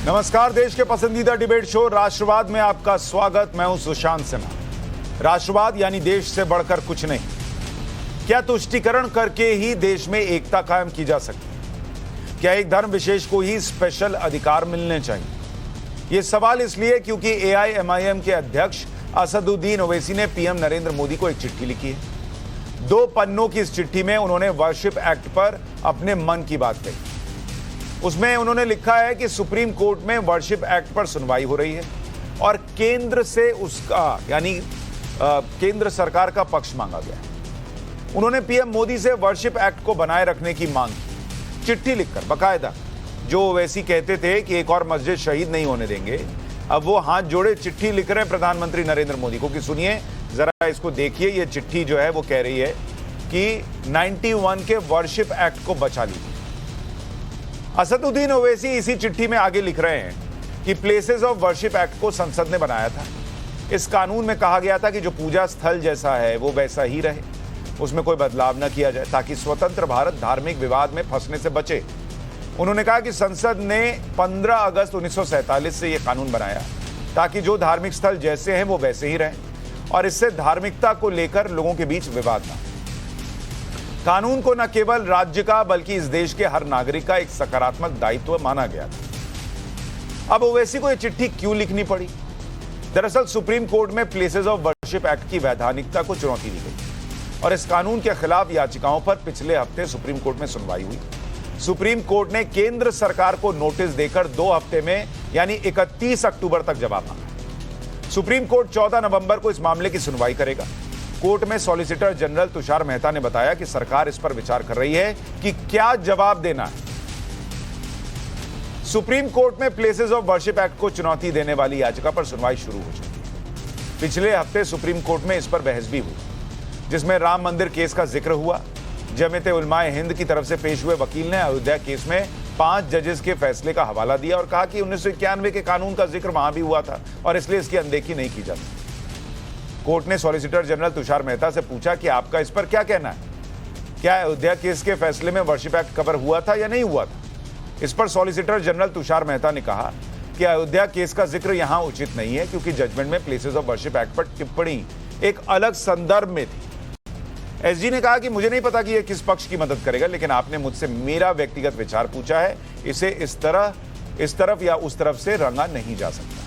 नमस्कार, देश के पसंदीदा डिबेट शो राष्ट्रवाद में आपका स्वागत। मैं हूं सुशांत सिन्हा। राष्ट्रवाद यानी देश से बढ़कर कुछ नहीं। क्या तुष्टीकरण करके ही देश में एकता कायम की जा सकती है? क्या एक धर्म विशेष को ही स्पेशल अधिकार मिलने चाहिए? यह सवाल इसलिए क्योंकि AIMIM के अध्यक्ष असदुद्दीन ओवैसी ने पीएम नरेंद्र मोदी को एक चिट्ठी लिखी है। 2 पन्नों की इस चिट्ठी में उन्होंने वर्शिप एक्ट पर अपने मन की बात कही। उसमें उन्होंने लिखा है कि सुप्रीम कोर्ट में वर्शिप एक्ट पर सुनवाई हो रही है और केंद्र से उसका यानी केंद्र सरकार का पक्ष मांगा गया है। उन्होंने पीएम मोदी से वर्शिप एक्ट को बनाए रखने की मांग की, चिट्ठी लिखकर बकायदा। जो ओवैसी कहते थे कि एक और मस्जिद शहीद नहीं होने देंगे, अब वो हाथ जोड़े चिट्ठी लिख रहे हैं प्रधानमंत्री नरेंद्र मोदी को कि सुनिए जरा इसको देखिए। ये चिट्ठी जो है वो कह रही है कि 91 के वर्शिप एक्ट को बचा लीजिए। असदुद्दीन ओवैसी इसी चिट्ठी में आगे लिख रहे हैं कि प्लेसेस ऑफ वर्शिप एक्ट को संसद ने बनाया था। इस कानून में कहा गया था कि जो पूजा स्थल जैसा है वो वैसा ही रहे, उसमें कोई बदलाव न किया जाए ताकि स्वतंत्र भारत धार्मिक विवाद में फंसने से बचे। उन्होंने कहा कि संसद ने 15 अगस्त 1947 से यह कानून बनाया ताकि जो धार्मिक स्थल जैसे हैं वो वैसे ही रहें और इससे धार्मिकता को लेकर लोगों के बीच विवाद न। कानून को न केवल राज्य का बल्कि इस देश के हर नागरिक का एक सकारात्मक दायित्व माना गया था। अब ओवैसी को यह चिट्ठी क्यों लिखनी पड़ी? दरअसल सुप्रीम कोर्ट में प्लेसेस ऑफ वर्शिप एक्ट की वैधानिकता को चुनौती दी गई और इस कानून के खिलाफ याचिकाओं पर पिछले हफ्ते सुप्रीम कोर्ट में सुनवाई हुई। सुप्रीम कोर्ट ने केंद्र सरकार को नोटिस देकर 2 हफ्ते में यानी 31 अक्टूबर तक जवाब मांगा। सुप्रीम कोर्ट 14 नवंबर को इस मामले की सुनवाई करेगा। कोर्ट में सॉलिसिटर जनरल तुषार मेहता ने बताया कि सरकार इस पर विचार कर रही है कि क्या जवाब देना है। सुप्रीम कोर्ट में प्लेसेस ऑफ वर्शिप एक्ट को चुनौती देने वाली याचिका पर सुनवाई शुरू हो चुकी है। पिछले हफ्ते सुप्रीम कोर्ट में इस पर बहस भी हुई, जिसमें राम मंदिर केस का जिक्र हुआ। जमीयत उलमाए हिंद की तरफ से पेश हुए वकील ने अयोध्या केस में 5 जजेस के फैसले का हवाला दिया और कहा कि 1991 के कानून का जिक्र वहां भी हुआ था और इसलिए इसकी अनदेखी नहीं की जाती। कोर्ट ने सॉलिसिटर जनरल तुषार मेहता से पूछा कि आपका इस पर क्या कहना है? क्या अयोध्या केस के फैसले में वर्शिप एक्ट कवर हुआ था या नहीं हुआ था? इस पर सॉलिसिटर जनरल तुषार मेहता ने कहा कि अयोध्या केस का जिक्र यहां उचित नहीं है क्योंकि जजमेंट में प्लेसेस ऑफ वर्शिप एक्ट पर टिप्पणी एक अलग संदर्भ में थी। एसजी ने कहा कि मुझे नहीं पता कि यह किस पक्ष की मदद करेगा, लेकिन आपने मुझसे मेरा व्यक्तिगत विचार पूछा है। इसे इस तरफ या उस तरफ से रंगा नहीं जा सकता।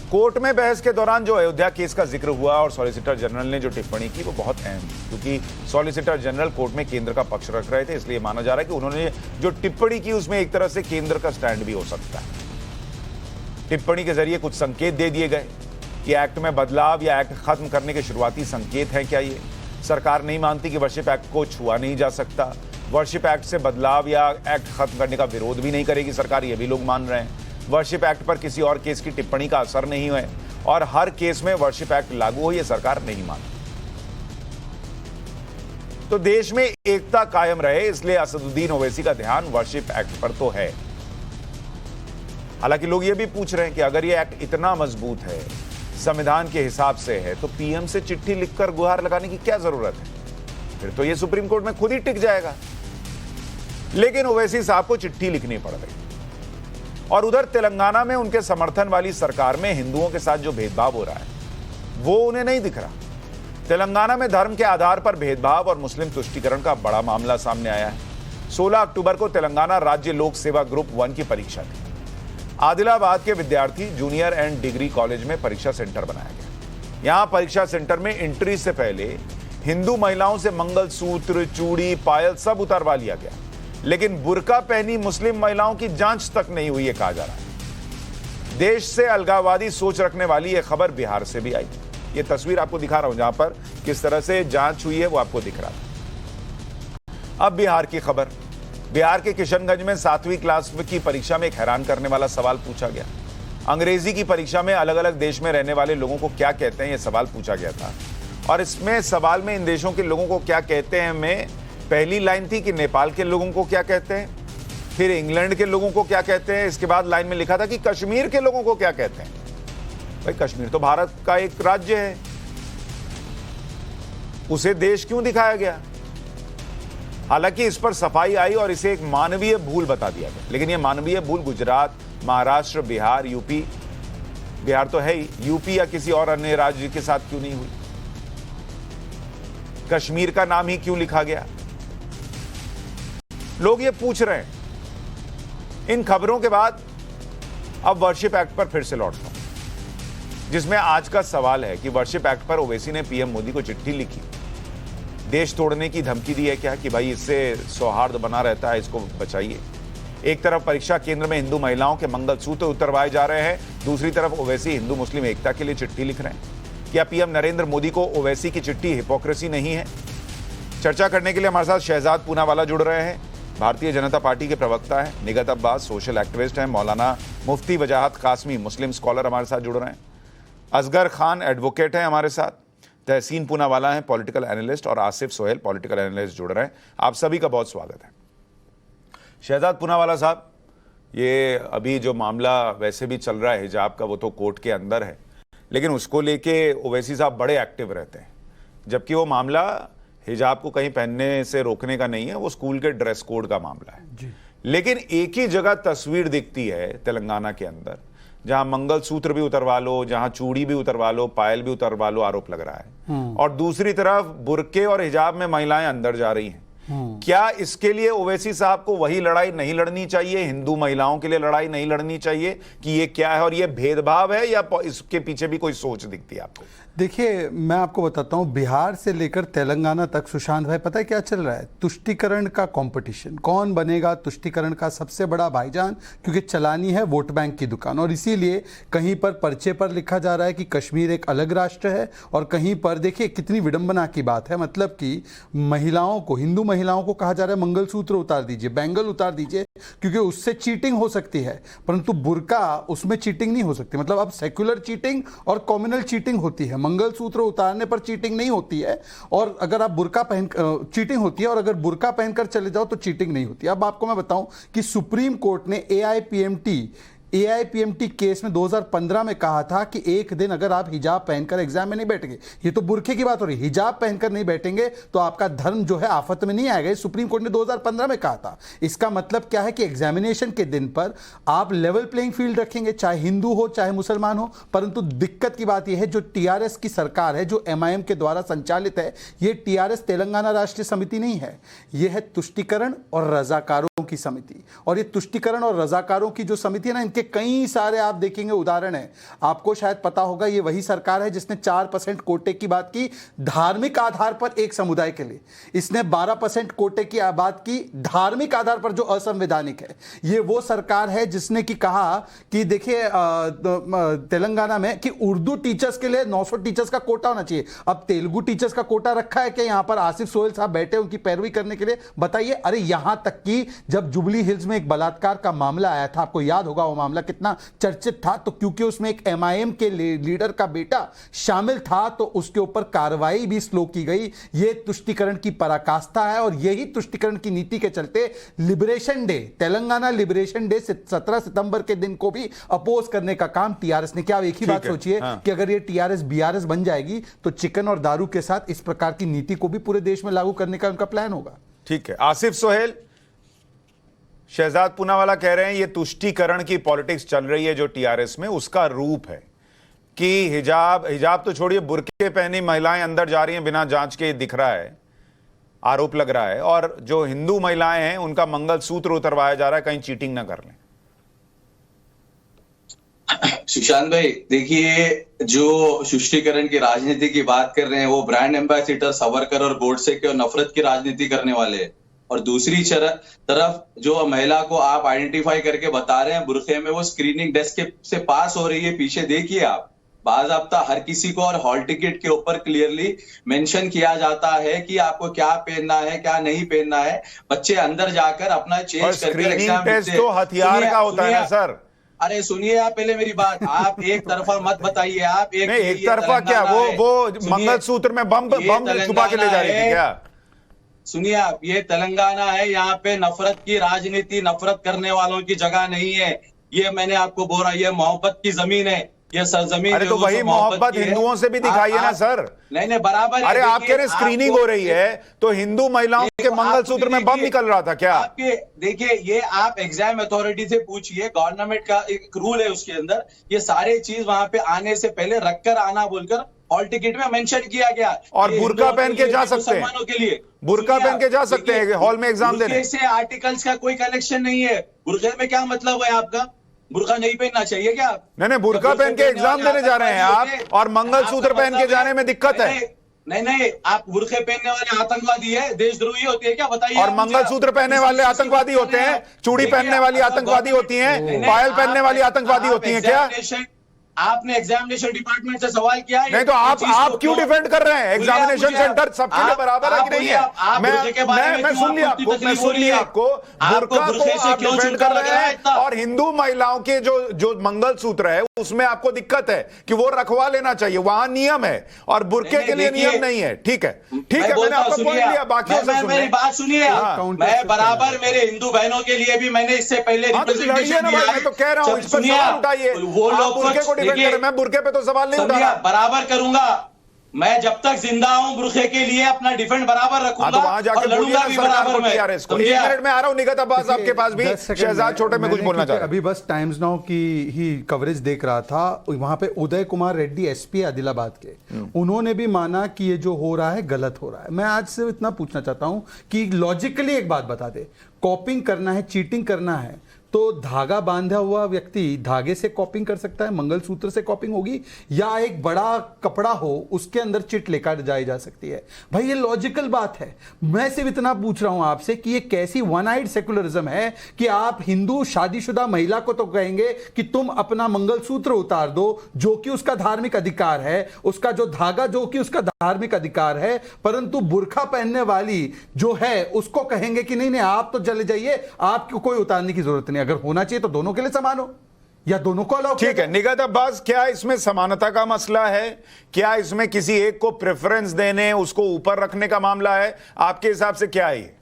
कोर्ट में बहस के दौरान जो अयोध्या केस का जिक्र हुआ और सॉलिसिटर जनरल ने जो टिप्पणी की वो बहुत अहम थी, क्योंकि सॉलिसिटर जनरल कोर्ट में केंद्र का पक्ष रख रहे थे। इसलिए माना जा रहा है कि उन्होंने जो टिप्पणी की उसमें एक तरह से केंद्र का स्टैंड भी हो सकता है। टिप्पणी के जरिए कुछ संकेत दे दिए गए कि एक्ट में बदलाव या एक्ट खत्म करने के शुरुआती संकेत हैं। क्या ये सरकार नहीं मानती कि वर्शिप एक्ट को छुआ नहीं जा सकता? वर्शिप एक्ट से बदलाव या एक्ट खत्म करने का विरोध भी नहीं करेगी सरकार, ये भी लोग मान रहे हैं। वर्शिप एक्ट पर किसी और केस की टिप्पणी का असर नहीं हुआ और हर केस में वर्शिप एक्ट लागू हो, यह सरकार नहीं मानती। तो देश में एकता कायम रहे इसलिए असदुद्दीन ओवैसी का ध्यान वर्शिप एक्ट पर तो है। हालांकि लोग यह भी पूछ रहे हैं कि अगर यह एक्ट इतना मजबूत है, संविधान के हिसाब से है, तो पीएम से चिट्ठी लिखकर गुहार लगाने की क्या जरूरत है? फिर तो यह सुप्रीम कोर्ट में खुद ही टिक जाएगा। लेकिन ओवैसी साहब को चिट्ठी लिखनी पड़ रही और उधर तेलंगाना में उनके समर्थन वाली सरकार में हिंदुओं के साथ जो भेदभाव हो रहा है वो उन्हें नहीं दिख रहा। तेलंगाना में धर्म के आधार पर भेदभाव और मुस्लिम तुष्टीकरण का बड़ा मामला सामने आया है। 16 अक्टूबर को तेलंगाना राज्य लोक सेवा ग्रुप 1 की परीक्षा थी। आदिलाबाद के विद्यार्थी जूनियर एंड डिग्री कॉलेज में परीक्षा सेंटर बनाया गया। यहां परीक्षा सेंटर में एंट्री से पहले हिंदू महिलाओं से मंगलसूत्र, चूड़ी, पायल सब उतारवा लिया गया, लेकिन बुर्का पहनी मुस्लिम महिलाओं की जांच तक नहीं हुई, कहा जा रहा है। देश से अलगाववादी सोच रखने वाली यह खबर बिहार से भी आई। यह तस्वीर आपको दिखा रहा हूं जहां पर किस तरह से जांच हुई है वो आपको दिख रहा था। अब बिहार की खबर। बिहार के किशनगंज में 7वीं क्लास की परीक्षा में एक हैरान करने वाला सवाल पूछा गया। अंग्रेजी की परीक्षा में अलग अलग देश में रहने वाले लोगों को क्या कहते हैं, यह सवाल पूछा गया था और इसमें सवाल में इन देशों के लोगों को क्या कहते हैं में पहली लाइन थी कि नेपाल के लोगों को क्या कहते हैं, फिर इंग्लैंड के लोगों को क्या कहते हैं, इसके बाद लाइन में लिखा था कि कश्मीर के लोगों को क्या कहते हैं। भाई कश्मीर तो भारत का एक राज्य है, उसे देश क्यों दिखाया गया? हालांकि इस पर सफाई आई और इसे एक मानवीय भूल बता दिया गया, लेकिन यह मानवीय भूल गुजरात, महाराष्ट्र, बिहार, यूपी, बिहार तो है ही, यूपी या किसी और अन्य राज्य के साथ क्यों नहीं हुई? कश्मीर का नाम ही क्यों लिखा गया? लोग ये पूछ रहे हैं। इन खबरों के बाद अब वर्शिप एक्ट पर फिर से लौटता हूं, जिसमें आज का सवाल है कि वर्शिप एक्ट पर ओवैसी ने पीएम मोदी को चिट्ठी लिखी, देश तोड़ने की धमकी दी है क्या कि भाई इससे सौहार्द बना रहता है, इसको बचाइए। एक तरफ परीक्षा केंद्र में हिंदू महिलाओं के मंगलसूत्र उतरवाए जा रहे हैं, दूसरी तरफ ओवैसी हिंदू मुस्लिम एकता के लिए चिट्ठी लिख रहे हैं। क्या पीएम नरेंद्र मोदी को ओवैसी की चिट्ठी हिपोक्रेसी नहीं है? चर्चा करने के लिए हमारे साथ शहजाद पूनावाला जुड़ रहे हैं, भारतीय जनता पार्टी के प्रवक्ता हैं, निगत अब्बास सोशल एक्टिविस्ट हैं, मौलाना मुफ्ती वजाहत कासमी मुस्लिम स्कॉलर हमारे साथ जुड़ रहे हैं, असगर खान एडवोकेट हैं हमारे साथ, तहसीन पूनावाला हैं पॉलिटिकल एनालिस्ट और आसिफ सोहेल पॉलिटिकल एनालिस्ट जुड़ रहे हैं। आप सभी का बहुत स्वागत है। शहजाद पूनावाला साहब, ये अभी जो मामला वैसे भी चल रहा है हिजाब का, वो तो कोर्ट के अंदर है, लेकिन उसको लेके ओवैसी साहब बड़े एक्टिव रहते हैं, जबकि वो मामला हिजाब को कहीं पहनने से रोकने का नहीं है, वो स्कूल के ड्रेस कोड का मामला है जी। लेकिन एक ही जगह तस्वीर दिखती है तेलंगाना के अंदर, जहां मंगलसूत्र भी उतरवा लो, जहां चूड़ी भी उतरवा लो, पायल भी उतरवा लो, आरोप लग रहा है, और दूसरी तरफ बुर्के और हिजाब में महिलाएं अंदर जा रही हैं। क्या इसके लिए ओवैसी साहब को वही लड़ाई नहीं लड़नी चाहिए, हिंदू महिलाओं के लिए लड़ाई नहीं लड़नी चाहिए कि ये क्या है और ये भेदभाव है, या इसके पीछे भी कोई सोच दिखती है आपको? देखिए, मैं आपको बताता हूं, बिहार से लेकर तेलंगाना तक सुशांत भाई, पता है क्या चल रहा है? तुष्टीकरण का कंपटीशन, कौन बनेगा तुष्टीकरण का सबसे बड़ा भाईजान, क्योंकि चलानी है वोट बैंक की दुकान। और इसीलिए कहीं पर पर्चे पर लिखा जा रहा है कि कश्मीर एक अलग राष्ट्र है, और कहीं पर देखिए कितनी विडंबना की बात है, मतलब कि महिलाओं को, हिंदू महिलाओं को कहा जा रहा है मंगलसूत्र उतार दीजिए, बैंगल उतार दीजिए, क्योंकि उससे चीटिंग हो सकती है, परंतु बुर्का, उसमें चीटिंग नहीं हो सकती। मतलब अब सेक्युलर चीटिंग और कॉम्युनल चीटिंग होती है, मंगलसूत्र उतारने पर चीटिंग नहीं होती है, और अगर आप बुर्का पहन चीटिंग होती है, और अगर बुर्का पहनकर चले जाओ तो चीटिंग नहीं होती। अब आपको मैं बताऊं कि सुप्रीम कोर्ट ने एआईपीएमटी केस में 2015 में कहा था कि एक दिन अगर आप हिजाब पहनकर एग्जाम में नहीं बैठेंगे, ये तो बुर्के की बात हो रही है, हिजाब पहनकर नहीं बैठेंगे तो आपका धर्म जो है आफत में नहीं आएगा, सुप्रीम कोर्ट ने 2015 में कहा था। इसका मतलब क्या है कि एग्जामिनेशन के दिन पर आप लेवल प्लेइंग फील्ड रखेंगे, चाहे हिंदू हो चाहे मुसलमान हो। परंतु दिक्कत की बात यह है, जो टीआरएस की सरकार है, जो एमआईएम के द्वारा संचालित है, यह टीआरएस तेलंगाना राष्ट्रीय समिति नहीं है, यह है तुष्टीकरण और रजाकारों की समिति। और ये तुष्टीकरण और रजाकारों की जो समिति है ना, इनके कई सारे आप देखेंगे उदाहरण है। आपको शायद पता होगा, ये वही सरकार है जिसने 4% कोटे की बात की धार्मिक आधार पर एक समुदाय के लिए, इसने 12% कोटे की बात की धार्मिक आधार पर जो असंवैधानिक है। ये वो सरकार है जिसने की कहा कि देखिए तेलंगाना में कि उर्दू टीचर्स के लिए 900 टीचर्स का कोटा होना चाहिए। अब तेलुगु टीचर्स का कोटा रखा है कि यहां पर आसिफ सोहेल साहब बैठे उनकी पैरवी करने के लिए? बताइए। अरे यहां तक कि जब जुबली हिल्स में एक बलात्कार का मामला आया था, आपको याद होगा वो मामला कितना चर्चित था, तो क्योंकि उसमें एक एमआईएम के लीडर का बेटा शामिल था तो उसके ऊपर कार्रवाई भी स्लो की गई। यह तुष्टीकरण की पराकाष्ठा है, और यही तुष्टीकरण की नीति के चलते liberation day, Telangana liberation day 17 सितंबर के दिन को भी अपोज करने का काम टीआरएस ने किया। एक ही बात सोचिए कि अगर ये टीआरएस बीआरएस बन जाएगी तो चिकन और दारू के साथ इस प्रकार की नीति को भी पूरे देश में लागू करने का उनका प्लान होगा। ठीक है, आसिफ सोहेल, शहजाद पूनावाला कह रहे हैं ये तुष्टीकरण की पॉलिटिक्स चल रही है जो टीआरएस में, उसका रूप है कि हिजाब तो छोड़िए, बुर्के पहनी महिलाएं अंदर जा रही हैं बिना जांच के, दिख रहा है, आरोप लग रहा है, और जो हिंदू महिलाएं हैं उनका मंगलसूत्र उतरवाया जा रहा है कहीं चीटिंग ना कर लें। सुशांत भाई, देखिए, जो तुष्टीकरण की राजनीति की बात कर रहे हैं वो ब्रांड एम्बेसडर सावरकर और गोडसे के और नफरत की राजनीति करने वाले हैं, और दूसरी तरफ जो महिला को आप आइडेंटिफाई करके बता रहे हैं बुर्के में, वो स्क्रीनिंग डेस्क से पास हो रही है। पीछे देखिए आप, बाज़ाब्ता हर किसी को और हॉल टिकट के ऊपर क्लियरली मेंशन किया जाता है कि आपको क्या पहनना है क्या नहीं पहनना है। बच्चे अंदर जाकर अपना चेंज करके एग्जाम देते हैं। तो हथियार का होता है ना सर। अरे सुनिए, आप पहले मेरी बात, आप एक तरफा मत बताइए। आप एक तरफा क्या, वो मंगलसूत्र में बम छुपा के ले जा रही थी क्या? सुनिए आप, ये तेलंगाना है, यहाँ पे नफरत की राजनीति, नफरत करने वालों की जगह नहीं है। ये मैंने आपको बोला, ये मोहब्बत की जमीन है। ये सरजमीन अरे तो जो वही मोहब्बत की है, हिंदुओं से भी दिखाइए ना सर। नहीं बराबर है। अरे आप कह रहे देखिए, स्क्रीनिंग आपको- हो रही है तो हिंदू महिलाओं के मंगलसूत्र में बम निकल रहा था क्या? आपके देखिए, ये आप एग्जाम अथॉरिटी से पूछिए, गवर्नमेंट का एक रूल है उसके अंदर, ये सारे चीज वहां पे आने से पहले रखकर आना बोलकर हॉल टिकट में मेंशन किया गया। और ये बुर्का हिंदुओं पहन के लिए, जा सकते हैं। मुसलमानों के लिए बुर्का सुनिए पहन के जा सकते हैं देखिए, हॉल में एग्जाम देने। बुर्के से आर्टिकल्स का कोई कनेक्शन नहीं है। बुर्के में क्या मतलब है आपका? बुर्का नहीं पहनना चाहिए क्या? नहीं बुर्का पहन के एग्जाम देने जा रहे हैं आप, और मंगलसूत्र पहन के जाने में दिक्कत है। नहीं, आप बुर्के पहनने वाले आतंकवादी है, देशद्रोही होती है क्या? बताइए। और मंगलसूत्र पहनने वाले आतंकवादी होते हैं, चूड़ी पहनने वाली आतंकवादी होती हैं, पायल पहनने वाली आतंकवादी होती हैं क्या? आपने एग्जामिनेशन डिपार्टमेंट से सवाल किया है? नहीं तो आप क्यों डिफेंड कर रहे हैं? एग्जामिनेशन सेंटर सबके लिए बराबर है कि नहीं है? मैं सुन लिया आपको बुर्का को आप डिफेंड कर रहे हैं, और हिंदू महिलाओं के जो मंगलसूत्र है उसमें आपको दिक्कत है कि वो रखवा लेना चाहिए, वहां नियम है और बुर्के के लिए नियम नहीं है। ठीक है मैंने आपका पॉइंट लिया, बाकियों से सुनिए। मेरी बात सुनिए, मैं बराबर मेरे हिंदू बहनों के लिए भी मैंने इससे पहले रिप्रेजेंटेशन दिया है। मैं तो कह रहा हूं इस पर सवाल उठाइए। वो लोग बुर्के को डिफेंड कर रहे हैं, मैं बुर्के पे तो सवाल नहीं उठा रहा। बराबर करूंगा, मैं जब तक जिंदा हूं बुर्के के लिए अपना डिफेंड बराबर रखूंगा। तो वहां जाके लड़ूंगा भी बराबर में। 1 मिनट में आ रहा हूं। निगत अब्बास आपके पास भी शहजाद छोटे में कुछ बोलना चाह रहे हैं। अभी बस टाइम्स नाउ की ही कवरेज देख रहा था, वहां पे उदय कुमार रेड्डी एसपी आदिलाबाद के, उन्होंने भी माना कि ये जो हो रहा है गलत हो रहा है। मैं आज से इतना पूछना चाहता हूं कि लॉजिकली एक बात बता दे, कॉपिंग करना है, चीटिंग करना है तो धागा बांधा हुआ व्यक्ति धागे से कॉपिंग कर सकता है, मंगलसूत्र से कॉपिंग होगी, या एक बड़ा कपड़ा हो उसके अंदर चिट लेकर जाई जा सकती है? भाई ये लॉजिकल बात है। मैं सिर्फ इतना पूछ रहा हूं आपसे कि ये कैसी वन आइड सेकुलरिज्म है कि आप हिंदू शादीशुदा महिला को तो कहेंगे कि तुम अपना मंगलसूत्र उतार दो जो कि उसका धार्मिक अधिकार है, उसका जो धागा जो कि उसका धार्मिक अधिकार है, परंतु बुर्का पहनने वाली जो है उसको कहेंगे कि नहीं आप तो चले जाइए, आपको कोई उतारने की जरूरत नहीं। अगर होना चाहिए तो दोनों के लिए समान हो या दोनों को अलाउ। ठीक है निगत अब्बास, क्या इसमें समानता का मसला है? क्या इसमें किसी एक को प्रेफरेंस देने, उसको ऊपर रखने का मामला है? आपके हिसाब से क्या है ये?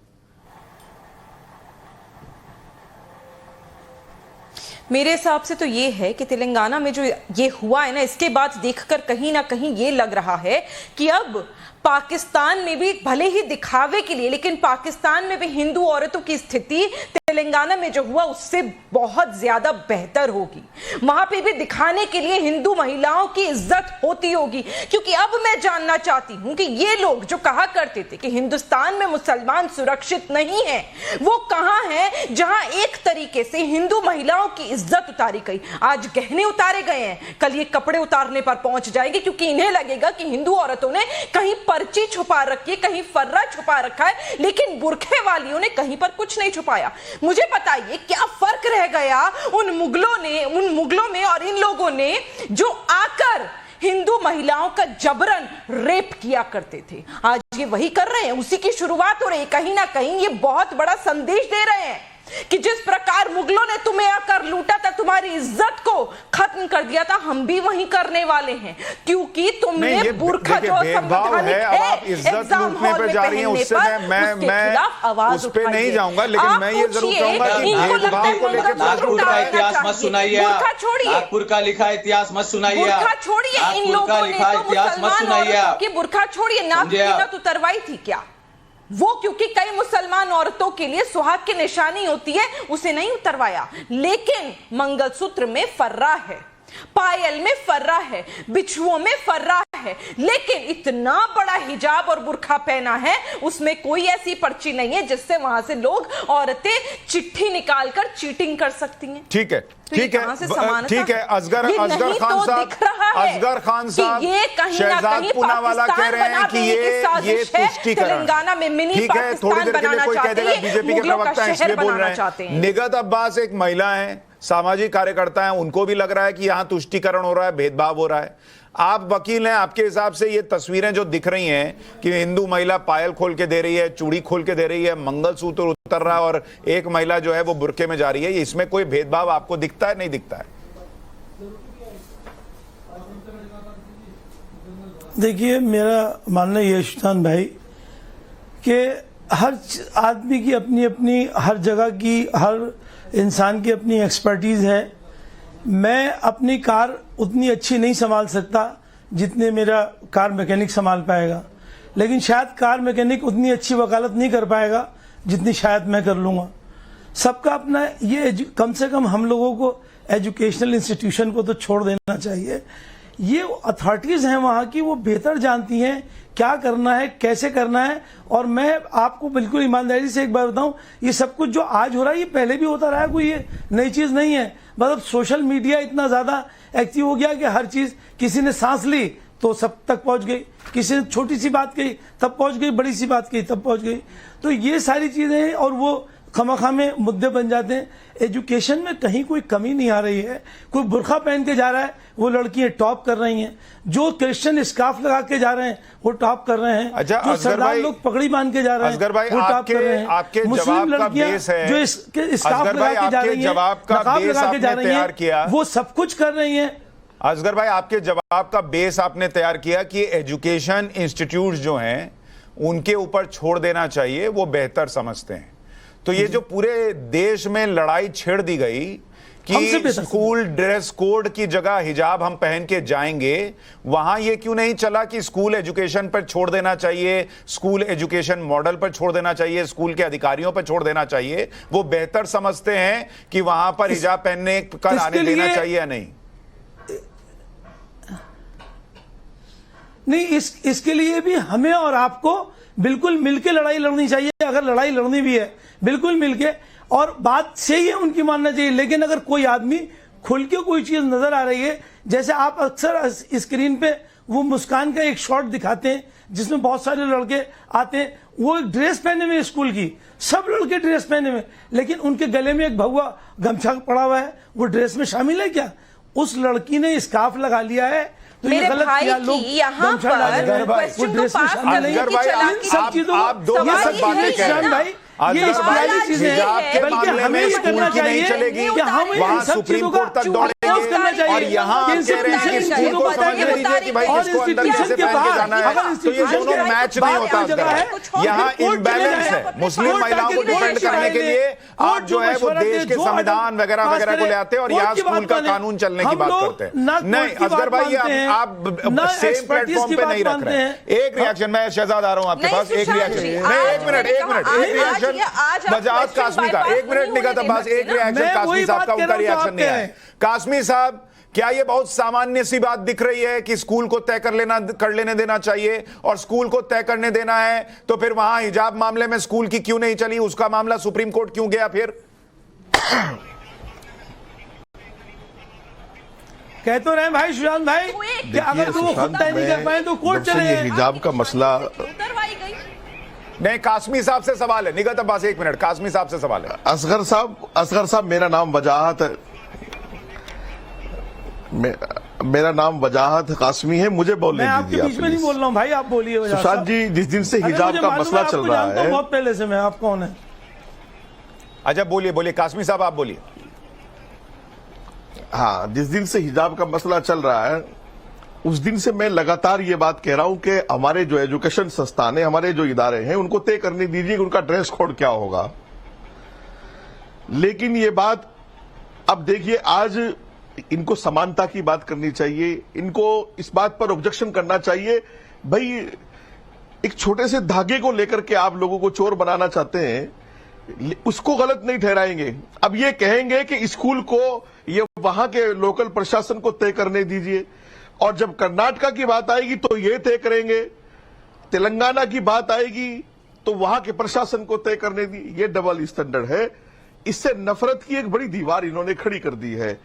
मेरे हिसाब से तो ये है कि तेलंगाना में जो ये हुआ है ना, इसके बाद देखकर कहीं ना कहीं ये लग रहा है कि अब पाकिस्तान में भी भले ही दिखावे के लिए, लेकिन पाकिस्तान में भी हिंदू औरतों की स्थिति तेलंगाना में जो हुआ उससे बहुत ज्यादा बेहतर होगी। वहां पे भी दिखाने के लिए हिंदू महिलाओं की इज्जत होती होगी, क्योंकि अब मैं जानना चाहती हूं कि ये लोग जो कहा करते थे कि हिंदुस्तान में मुसलमान सुरक्षित नहीं है, वो कहां है जहां एक तरीके से हिंदू महिलाओं की इज्जत उतारी गई। आज गहने उतारे गए हैं, कल ये कपड़े उतारने पर पहुंच जाएंगे, क्योंकि इन्हें लगेगा कि हिंदू औरतों ने कहीं पर्ची छुपा रखी है, कहीं फर्रा छुपा रखा है, लेकिन बुरखे वालियों ने कहीं पर कुछ नहीं छुपाया। मुझे बताइए क्या फर्क रह गया उन मुगलों में और इन लोगों ने जो आकर हिंदू महिलाओं का जबरन रेप किया करते थे। आज ये वही कर रहे हैं, उसी की शुरुआत हो रही है। कहीं ना कहीं ये बहुत बड़ा संदेश दे रहे हैं कि जिस प्रकार मुगलों ने तुम्हें आकर लूटा था, तुम्हारी इज्जत को खत्म कर दिया था, हम भी वहीं करने वाले हैं, क्योंकि तुमने बुर्खा जो संवैधानिक है एग्जाम हॉल में पहनने पर उसके खिलाफ आवाज उठाई है। नहीं जाऊंगा, लेकिन मैं ये जरूर कहूंगा कि भेदभाव को लेकर नागपुर का इतिहास मत सुनाइए, बुर्खा छोड़िए, नागपुर का लिखा इतिहास मत सुनाइए, बुर्खा छोड़िए, इन लोगों ने तो मुसलमान औरतों की बुर्खा छोड़िए, नाक की कीमत उतरवाई थी क्या? वो क्योंकि कई मुसलमान औरतों के लिए सुहाग की निशानी होती है, उसे नहीं उतरवाया। लेकिन मंगलसूत्र में फर्रा है, पायल में फर्रा है, बिछुओं में फर्रा है, लेकिन इतना बड़ा हिजाब और बुर्खा पहना है, उसमें कोई ऐसी पर्ची नहीं है जिससे वहां से लोग औरतें चिट्ठी निकालकर चीटिंग कर सकती हैं। ठीक है ठीक है असगर खान साहब शहजाद पूनावाला कह रहे हैं कि ये तुष्टिकरण तेलंगाना में मिनी ठीक है, थोड़ी देर के लिए कोई कह देगा बीजेपी के प्रवक्ता इसलिए बोल रहे हैं। निगत अब्बास एक महिला है, सामाजिक कार्यकर्ता हैं, उनको भी लग रहा है कि यहां तुष्टिकरण हो रहा है, भेदभाव हो रहा है। आप वकील हैं, आपके हिसाब से ये तस्वीरें जो दिख रही हैं कि हिंदू महिला पायल खोल के दे रही है, चूड़ी खोल के दे रही है, मंगलसूत्र उतर रहा है और एक महिला जो है वो बुर्के में जा रही है, इसमें कोई भेदभाव आपको दिखता है, नहीं दिखता है? देखिए मेरा मानना ये सुशांत भाई कि हर आदमी की अपनी अपनी, हर जगह की, हर इंसान की अपनी एक्सपर्टीज़ है। मैं अपनी कार उतनी अच्छी नहीं संभाल सकता जितने मेरा कार मैकेनिक संभाल पाएगा, लेकिन शायद कार मैकेनिक उतनी अच्छी वकालत नहीं कर पाएगा जितनी शायद मैं कर लूँगा। सबका अपना ये कम से कम हम लोगों को एजुकेशनल इंस्टीट्यूशन को तो छोड़ देना चाहिए। ये अथॉरिटीज़ हैं वहाँ की, वो बेहतर जानती हैं क्या करना है, कैसे करना है। और मैं आपको बिल्कुल ईमानदारी से एक बार बताऊं, ये सब कुछ जो आज हो रहा है ये पहले भी होता रहा है, कोई ये नई चीज़ नहीं है। मतलब सोशल मीडिया इतना ज़्यादा एक्टिव हो गया कि हर चीज़, किसी ने सांस ली तो सब तक पहुंच गई, किसी ने छोटी सी बात कही तब पहुंच गई, बड़ी सी बात कही तब पहुंच गई। तो ये सारी चीज़ें हैं और वो खमाखा में मुद्दे बन जाते हैं। एजुकेशन में कहीं कोई कमी नहीं आ रही है। कोई बुर्खा पहन के जा रहा है, वो लड़कियां टॉप कर रही हैं। जो क्रिश्चियन स्कार्फ लगा के जा रहे हैं वो टॉप कर रहे हैं। अच्छा, जो सरदार लोग पगड़ी बांध के जा रहे हैं वो टॉप कर रहे हैं। आपके मुस्लिम जवाब का लड़कियां बेस है, जो स्कार्फ लगा के जा रही हैं, नकाब लगा के जा रही हैं, वो सब कुछ कर रही हैं। असगर भाई, आपके जवाब का बेस आपने तैयार किया कि एजुकेशन इंस्टीट्यूट जो हैं उनके ऊपर छोड़ देना चाहिए, वो बेहतर समझते हैं। तो ये जो पूरे देश में लड़ाई छेड़ दी गई कि स्कूल ड्रेस कोड की जगह हिजाब हम पहन के जाएंगे, वहां ये क्यों नहीं चला कि स्कूल एजुकेशन पर छोड़ देना चाहिए, स्कूल एजुकेशन मॉडल पर छोड़ देना चाहिए, स्कूल के अधिकारियों पर छोड़ देना चाहिए? वो बेहतर समझते हैं कि वहां पर हिजाब पहनने का आने देना चाहिए या नहीं? नहीं, इसके लिए भी हमें और आपको बिल्कुल मिलके लड़ाई लड़नी चाहिए। अगर लड़ाई लड़नी भी है बिल्कुल मिलके, और बात सही है उनकी मानना चाहिए। लेकिन अगर कोई आदमी खुल के कोई चीज नजर आ रही है, जैसे आप अक्सर स्क्रीन पे वो मुस्कान का एक शॉट दिखाते हैं जिसमें बहुत सारे लड़के आते हैं, वो ड्रेस पहने हुए स्कूल की, सब लड़के ड्रेस पहने हुए, लेकिन उनके गले में एक भगवा गमछा पड़ा हुआ है, वो ड्रेस में शामिल है क्या? उस लड़की ने स्कार्फ लगा लिया है तो मेरे ये गलत भाई किया। लोग की यहाँ पर क्वेश्चन को पास करने की चालाकी सब चीजों आप दो सवाल बातें ये कह रहे हैं। भाई, आज ये बात इस्लामी चीजें हैं, हिजाब के बल्कि मामले हमें में ये स्कूल करना की नहीं चाहिए चलेगी कि हम वहां इन सब सुप्रीम चीजों का कोर्ट तक अपोज करना दौड़ेंगे। चाहिए। और यहाँ आप कह रहे हैं कि स्कूल को समझ लीजिए कि भाई जिसको अंदर कैसे पहन के जाना है, तो ये दोनों मैच नहीं होता अंदर। यहाँ इम्बैलेंस है। मुस्लिम महिलाओं को डिफेंड करने के लिए आप जो है वो देश के संविधान वगैरह वगैरह को ले आते हैं और यहाँ स्कूल का कानून चलने की बात करते हैं। नहीं असगर भाई, आप सेम प्लेटफॉर्म पे नहीं रख रहे हैं। एक रिएक्शन, मैं शहजाद आ रहा हूँ आपके पास, एक रिएक्शन नहीं, एक मिनट एक रिएक्शन बजाज कासमी का, एक मिनट निगत अब्बास, एक रिएक्शन कासमी साहब का, उनका रिएक्शन नहीं है। कासमी साहब, क्या ये बहुत सामान्य सी बात दिख रही है कि स्कूल को तय कर लेने देना चाहिए, और स्कूल को तय करने देना है तो फिर वहां हिजाब मामले में स्कूल की क्यों नहीं चली, उसका मामला सुप्रीम कोर्ट क्यों गया? फिर कह तो रहे भाई सुशांत भाई कि अगर वो खुद तय नहीं कर पाए तो कोर्ट चले गए। हिजाब का मसला नहीं, कासमी साहब से सवाल है। निगत अब्बास, एक मिनट, कासमी साहब से सवाल है। असगर साहब, मेरा नाम वजाहत है, मेरा नाम वजाहत कासमी है, मुझे बोलने दीजिए। मैं आपके बीच में नहीं बोल रहा हूँ भाई, आप बोलिए। सुशांत जी, जिस दिन से हिजाब का मसला चल रहा है, बहुत पहले से मैं, आप कौन है? अच्छा बोलिए कासमी साहब, आप बोलिए। हाँ, जिस दिन से हिजाब का मसला चल रहा है उस दिन से मैं लगातार ये बात कह रहा हूं कि हमारे जो एजुकेशन संस्थान है, हमारे जो इदारे हैं, उनको तय करने दीजिए कि उनका ड्रेस कोड क्या होगा। लेकिन ये बात, अब देखिए, आज इनको समानता की बात करनी चाहिए, इनको इस बात पर ऑब्जेक्शन करना चाहिए। भाई, एक छोटे से धागे को लेकर के आप लोगों को चोर बनाना चाहते हैं, उसको गलत नहीं ठहराएंगे। अब ये कहेंगे कि स्कूल को, ये वहां के लोकल प्रशासन को तय करने दीजिए, और जब कर्नाटका की बात आएगी तो ये तय करेंगे, तेलंगाना की बात आएगी तो वहां के प्रशासन को तय करने दी। ये डबल स्टैंडर्ड है। इससे नफरत की एक बड़ी दीवार इन्होंने खड़ी कर दी है,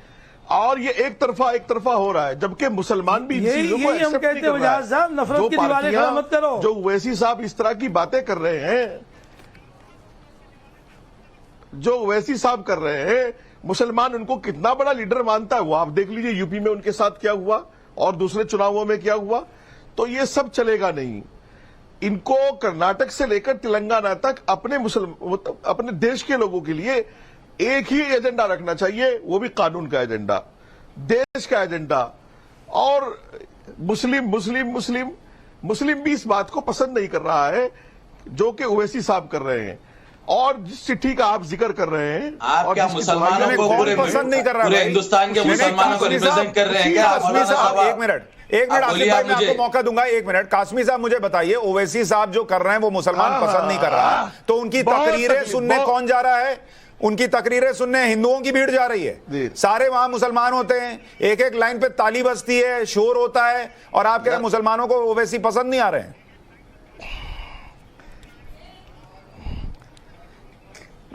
और ये एक तरफा हो रहा है, जबकि मुसलमान भी इन चीजों को एक्सेप्ट नहीं कर रहा है। नफरत की दीवारें खड़ा मत करो। जो ओवैसी साहब इस तरह की बातें कर रहे हैं, जो ओवैसी साहब कर रहे हैं, मुसलमान उनको कितना बड़ा लीडर मानता है वो आप देख लीजिए। यूपी में उनके साथ क्या हुआ और दूसरे चुनावों में क्या हुआ। तो ये सब चलेगा नहीं। इनको कर्नाटक से लेकर तेलंगाना तक अपने देश के लोगों के लिए एक ही एजेंडा रखना चाहिए, वो भी कानून का एजेंडा, देश का एजेंडा। और मुस्लिम भी इस बात को पसंद नहीं कर रहा है जो कि ओवैसी साहब कर रहे हैं। और जिस चिट्ठी का आप जिक्र कर रहे हैं, आप और क्या जिसकी मुसलमानों दुआएं को कौन पूरे पसंद नहीं कर रहा पूरे भाई? हिंदुस्तान के नहीं, मुसलमानों को कासमी रिप्रेजेंट कर रहे हैं क्या? कासमी मौलाना साहब, साहब, एक मिनट आसिफ बोलिए, भाई, आप मैं मुझे आपको मौका दूंगा। एक मिनट कासमी साहब, मुझे बताइए, ओवैसी साहब जो कर रहे हैं वो मुसलमान पसंद नहीं कर रहा, तो उनकी बहुत तकरीरें तकलीफ, सुनने बहुत- कौन जा रहा है? उनकी तकरीरें सुनने हिंदुओं की भीड़ जा रही है। जी। सारे वहां मुसलमान होते हैं, एक एक लाइन पे ताली बजती है, शोर होता है, और आप कह रहे हैं मुसलमानों को ओवैसी पसंद नहीं आ रहे हैं।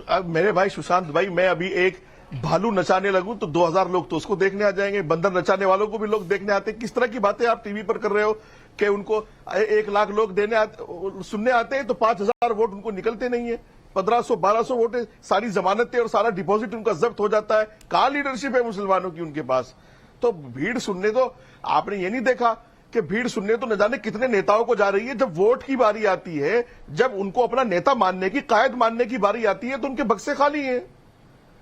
अब मेरे भाई सुशांत भाई, मैं अभी एक भालू नचाने लगूं तो 2000 लोग तो उसको देखने आ जाएंगे, बंदर नचाने वालों को भी लोग देखने आते हैं। किस तरह की बातें आप टीवी पर कर रहे हो कि उनको 1 लाख लोग सुनने आते हैं तो 5000 वोट उनको निकलते नहीं है, 1500-1200 वोट, सारी जमानतें और सारा डिपॉजिट उनका जब्त हो जाता है। कहां लीडरशिप है मुसलमानों की उनके पास? तो भीड़ सुनने, तो आपने ये नहीं देखा कि भीड़ सुनने तो न जाने कितने नेताओं को जा रही है। जब वोट की बारी आती है, जब उनको अपना नेता मानने की, कायद मानने की बारी आती है, तो उनके बक्से खाली हैं।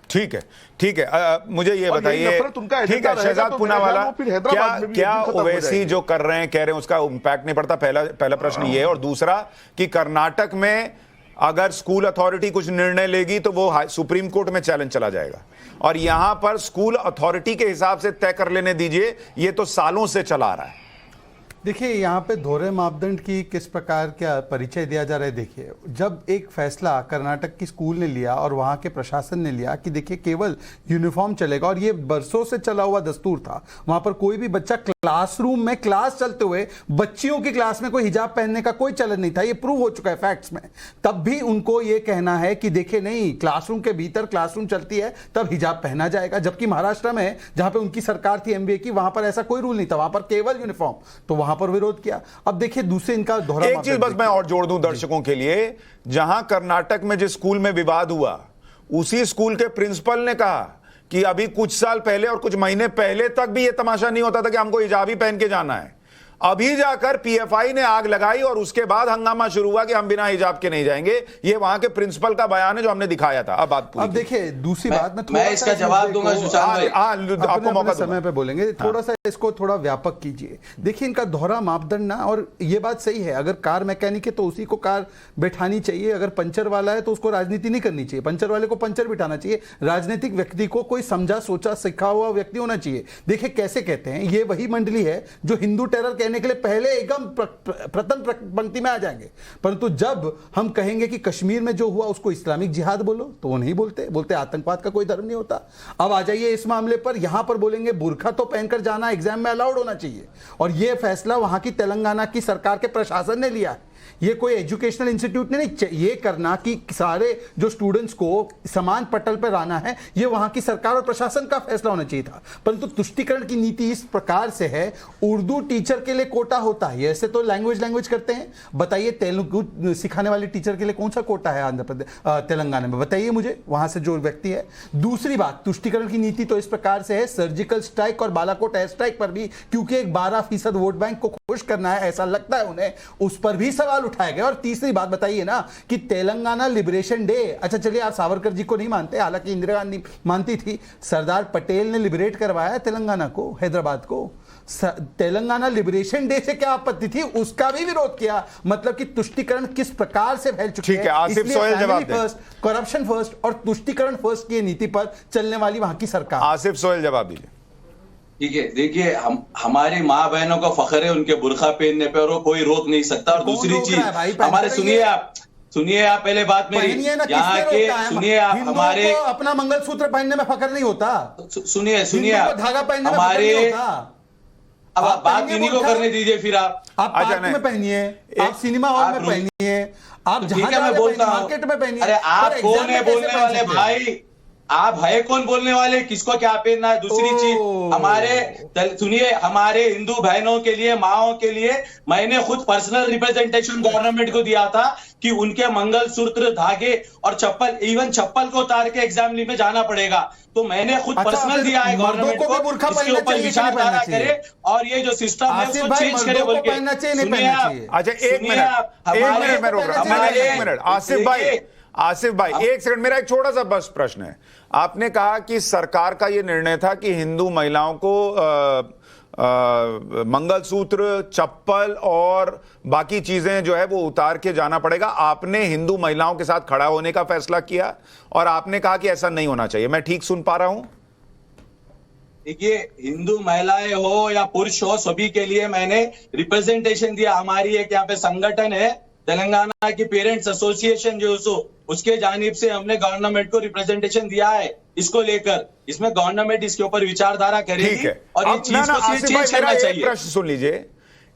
ठीक है, ठीक है, मुझे ये और यही बताइए, नफरत उनका ठीक एजेंडा है रहेगा शहजाद तो पूनावाला, मेरे ख्याल में फिर हैदराबाद में भी क्या ये खत्म हो ओवैसी जाएगी। जो कर रहे हैं, कह रहे हैं, उसका इंपैक्ट नहीं पड़ता? पहला प्रश्न ये है। और दूसरा कि कर्नाटक में अगर स्कूल अथॉरिटी कुछ निर्णय लेगी तो वो सुप्रीम कोर्ट में चैलेंज चला जाएगा, और यहां पर स्कूल अथॉरिटी के हिसाब से तय कर लेने दीजिए, ये तो सालों से चला रहा है। देखिए, यहाँ पे दोहरे मापदंड की किस प्रकार का परिचय दिया जा रहा है। देखिए, जब एक फैसला कर्नाटक की स्कूल ने लिया और वहाँ के प्रशासन ने लिया कि देखिए केवल यूनिफॉर्म चलेगा, और ये बरसों से चला हुआ दस्तूर था, वहाँ पर कोई भी बच्चा क्लासरूम में क्लास चलते हुए बच्चियों की क्लास में कोई हिजाब पहनने का कोई चलन नहीं था, ये प्रूव हो चुका है फैक्ट्स में। तब भी उनको ये कहना है कि देखिए नहीं, क्लासरूम के भीतर क्लासरूम चलती है तब हिजाब पहना जाएगा, जबकि महाराष्ट्र में जहाँ पे उनकी सरकार थी एमबीए की, वहाँ पर ऐसा कोई रूल नहीं था, वहाँ पर केवल यूनिफॉर्म, तो वहाँ पर विरोध किया। अब देखिए दूसरे इनका दोहरा एक चीज बस मैं और जोड़ दूं दर्शकों के लिए, जहां कर्नाटक में जिस स्कूल में विवाद हुआ, उसी स्कूल के प्रिंसिपल ने कहा कि अभी कुछ साल पहले और कुछ महीने पहले तक भी यह तमाशा नहीं होता था कि हमको हिजाब ही पहन के जाना है। अभी जाकर पीएफआई ने आग लगाई और उसके बाद हंगामा शुरू हुआ कि हम बिना हिजाब के नहीं जाएंगे। ये वहां के प्रिंसिपल का बयान है जो हमने दिखाया था। अब बात पूरी। अब देखिए दूसरी बात मैं इसका जवाब दूंगा सुशांत भाई। आपको मौका समय पे बोलेंगे, थोड़ा सा इसको थोड़ा व्यापक कीजिए। देखिए इनका दोहरा मापदंड ना, और ये बात सही है, अगर कार मैकेनिक है तो उसी को कार बैठानी चाहिए, अगर पंचर वाला है तो उसको राजनीति नहीं करनी चाहिए, पंचर वाले को पंचर बिठाना चाहिए। राजनीतिक व्यक्ति को कोई समझा सोचा सीखा हुआ व्यक्ति होना चाहिए। देखिए कैसे कहते हैं, ये वही मंडली है जो हिंदू टेरर कहने के लिए पहले एकदम प्रथम पंक्ति में आ जाएंगे, परंतु जब हम कहेंगे कि कश्मीर में जो हुआ उसको इस्लामिक जिहाद बोलो तो वो नहीं बोलते आतंकवाद का कोई धर्म नहीं होता। अब आ जाइए इस मामले पर, यहां पर बोलेंगे बुर्खा तो पहनकर जाना एग्जाम में अलाउड होना चाहिए, और यह फैसला वहां की तेलंगाना की सरकार के प्रशासन ने लिया है। ये कोई एजुकेशनल इंस्टीट्यूट ने नहीं ये करना कि सारे जो स्टूडेंट्स को समान पटल पर आना है, ये वहां की सरकार और प्रशासन का फैसला होना चाहिए था। परंतु तुष्टीकरण की नीति इस प्रकार से है, उर्दू टीचर के लिए कोटा होता है, ऐसे तो लैंग्वेज करते हैं। बताइए तेलुगु सिखाने वाले टीचर के लिए कौन सा कोटा है आंध्र प्रदेश तेलंगाना में, बताइए मुझे, वहां से जो व्यक्ति है। दूसरी बात, तुष्टीकरण की नीति तो इस प्रकार से है, सर्जिकल स्ट्राइक और बालाकोट एयर स्ट्राइक पर भी, क्योंकि एक 12% वोट बैंक को खुश करना है ऐसा लगता है उन्हें, उस पर भी सवाल उठाए गए। और तीसरी बात बताइए ना कि तेलंगाना लिबरेशन डे, अच्छा चलिए आप सावरकर जी को नहीं मानते, हालांकि इंदिरा गांधी मानती थी, सरदार पटेल ने लिबरेट करवाया तेलंगाना को, हैदराबाद को। तेलंगाना लिबरेशन डे से क्या आपत्ति थी, उसका भी विरोध किया। मतलब कि तुष्टीकरण किस प्रकार से फैल चुकी है। आसिफ सोहेल जवाब दें। करप्शन फर्स्ट और तुष्टीकरण फर्स्ट की नीति पर चलने वाली वहां की सरकार। आसिफ सोहेल जवाब दीजिए। ठीक है, देखिए हमारी माँ बहनों को फख्र है उनके बुर्खा पहनने पे, और वो कोई रोक नहीं सकता। और दूसरी चीज हमारे, सुनिए आप पहले बात मेरी, यहाँ के सुनिए आप, हमारे अपना मंगलसूत्र पहनने में फख्र नहीं होता। सुनिए आप, धागा पहनने में हमारे, होता। अब आप बात इन्हीं को करने दीजिए। फिर आप पार्क में पहनिए, आप सिनेमा हॉल में पहनिए, आप जहां मैं बोलता हूं, मार्केट में पहनिए। अरे आप कौन है बोलने वाले भाई? आप है कौन बोलने वाले, किसको क्या पहनना है? दूसरी चीज, हमारे सुनिए, हमारे हिंदू बहनों के लिए, माओं के लिए मैंने खुद पर्सनल रिप्रेजेंटेशन गवर्नमेंट को दिया था कि उनके मंगलसूत्र, धागे और चप्पल, इवन चप्पल को उतार के एग्जाम में जाना पड़ेगा। तो मैंने खुद पर्सनल दिया है गवर्नमेंट को, इसके ऊपर विचारधारा करे और ये जो सिस्टम है उसको चेंज करे बोल के। सुनिए आप, अच्छा एक मिनट आसिफ भाई एक सेकंड, मेरा एक छोटा सा बस प्रश्न है। आपने कहा कि सरकार का यह निर्णय था कि हिंदू महिलाओं को मंगलसूत्र, चप्पल और बाकी चीजें जो है वो उतार के जाना पड़ेगा। आपने हिंदू महिलाओं के साथ खड़ा होने का फैसला किया और आपने कहा कि ऐसा नहीं होना चाहिए। मैं ठीक सुन पा रहा हूं? देखिए, हिंदू महिलाएं हो या पुरुष हो, सभी के लिए मैंने रिप्रेजेंटेशन दिया। हमारी एक यहाँ पे संगठन है तेलंगाना की पेरेंट्स एसोसिएशन जो उसके जानिब से हमने गवर्नमेंट को रिप्रेजेंटेशन दिया है इसको लेकर। इसमें गवर्नमेंट इसके ऊपर विचारधारा करेगी और ये चीज को चेंज करना चाहिए। प्रश्न सुन लीजिए,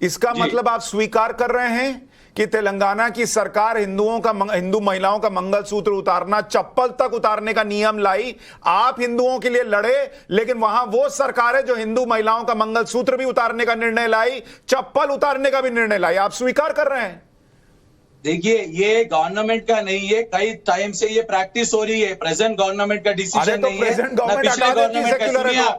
इसका मतलब आप स्वीकार कर रहे हैं कि तेलंगाना की सरकार हिंदू महिलाओं का मंगलसूत्र उतारना, चप्पल तक उतारने का नियम लाई। आप हिंदुओं के लिए लड़े, लेकिन वहां वो सरकार है जो हिंदू महिलाओं का मंगलसूत्र भी उतारने का निर्णय लाई, चप्पल उतारने का भी निर्णय लाई। आप स्वीकार कर रहे हैं? देखिए, ये गवर्नमेंट का नहीं है, कई टाइम से ये प्रैक्टिस हो रही है। प्रेजेंट गवर्नमेंट का डिसीजन नहीं है, पिछले गवर्नमेंट का।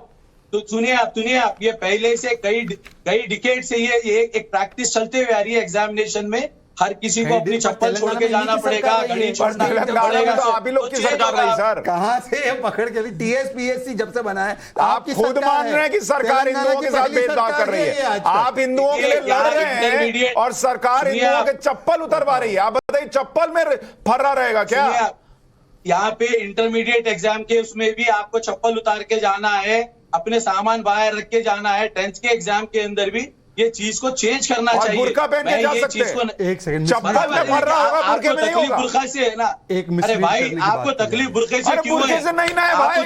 सुनिए आप, ये पहले से कई डिकेड से ये एक प्रैक्टिस चलते हुए आ रही है। एग्जामिनेशन में हर किसी को अपनी चप्पल छोड़ के जाना पड़ेगा, घड़ी छोड़ना पड़ेगा। तो आप ही लोग की सरकार रही सर, कहां से पकड़ के टीएसपीएससी जब से बना है आप खुद मान रहे हैं कि सरकार हिंदुओं के साथ भेदभाव कर रही है। आप हिंदुओं के लिए लड़ रहे हैं और सरकार हिंदुओं के चप्पल उतरवा रही है। आप बताइए, चप्पल में फर्रा रहेगा क्या? यहाँ पे इंटरमीडिएट एग्जाम के उसमें भी आपको चप्पल उतार के जाना है, अपने सामान बाहर रख के जाना है। 10th के एग्जाम के अंदर भी ये चीज को चेंज करना चाहिए। बुर्का पहन के जा सकते हैं। एक सेकंड, चप्पल में फर्रा होगा, बुर्के में नहीं होगा। बुर्का से है ना। अरे भाई, आपको तकलीफ बुर्के से क्यों है? से नहीं ना है भाई,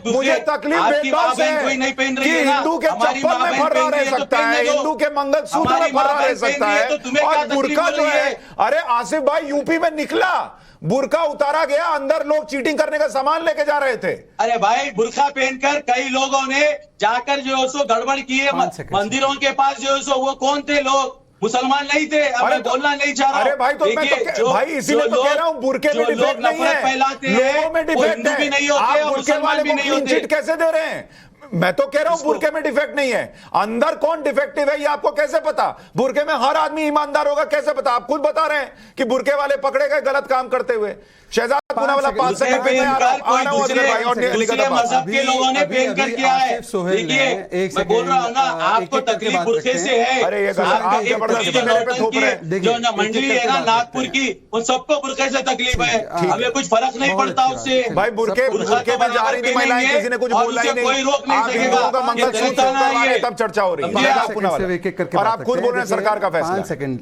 मुझे तकलीफ भेदभाव से कोई नहीं पहन रही है। हिंदू के चप्पल में फर्रा रह सकता है, हिंदू के मंगलसूत्र में फर्रा रह सकता है, और बुर्का जो है, अरे आसिफ भाई यूपी में निकला, बुर्का उतारा गया, अंदर लोग चीटिंग करने का सामान लेके जा रहे थे। अरे भाई, बुर्का पहनकर कई लोगों ने जाकर जो है सो गड़बड़ किए मंदिरों के पास। जो है सो वो कौन थे लोग? मुसलमान नहीं थे। अब मैं बोलना नहीं चाह रहा। अरे भाई, तो मैं तो भाई इसीलिए तो कह रहा हूं, बुर्के में डिफेक्ट नहीं है, लोगों में डिफेक्ट है। भी नहीं होते और मुसलमान भी नहीं होते। चिट कैसे दे रहे हैं? मैं तो कह रहा हूं बुर्के में डिफेक्ट नहीं है, अंदर कौन डिफेक्टिव है ये आपको कैसे पता? बुर्के में हर आदमी ईमानदार होगा कैसे पता? आप खुद बता रहे हैं कि बुर्के वाले पकड़े गए गलत काम करते हुए। शहजाद पूनावाला 5 सेकंड पे मैं आ रहा हूं। दूसरे मजहब के लोगों ने पहन कर किया है। देखिए, मैं बोल रहा हूं ना, आपको तकलीफ बुर्के से है। अरे ये जो ना मंडली है ना नागपुर की, उन सबको बुर्के से तकलीफ है। हमें कुछ फर्क नहीं पड़ता उससे। भाई बुर्के में जा रही थी महिलाएं, किसी ने कुछ बोला ही नहीं। कोई रोक नहीं सकेगा। तब चर्चा हो रही है और आप खुद बोल रहे हैं सरकार का फैसला। 5 सेकंड।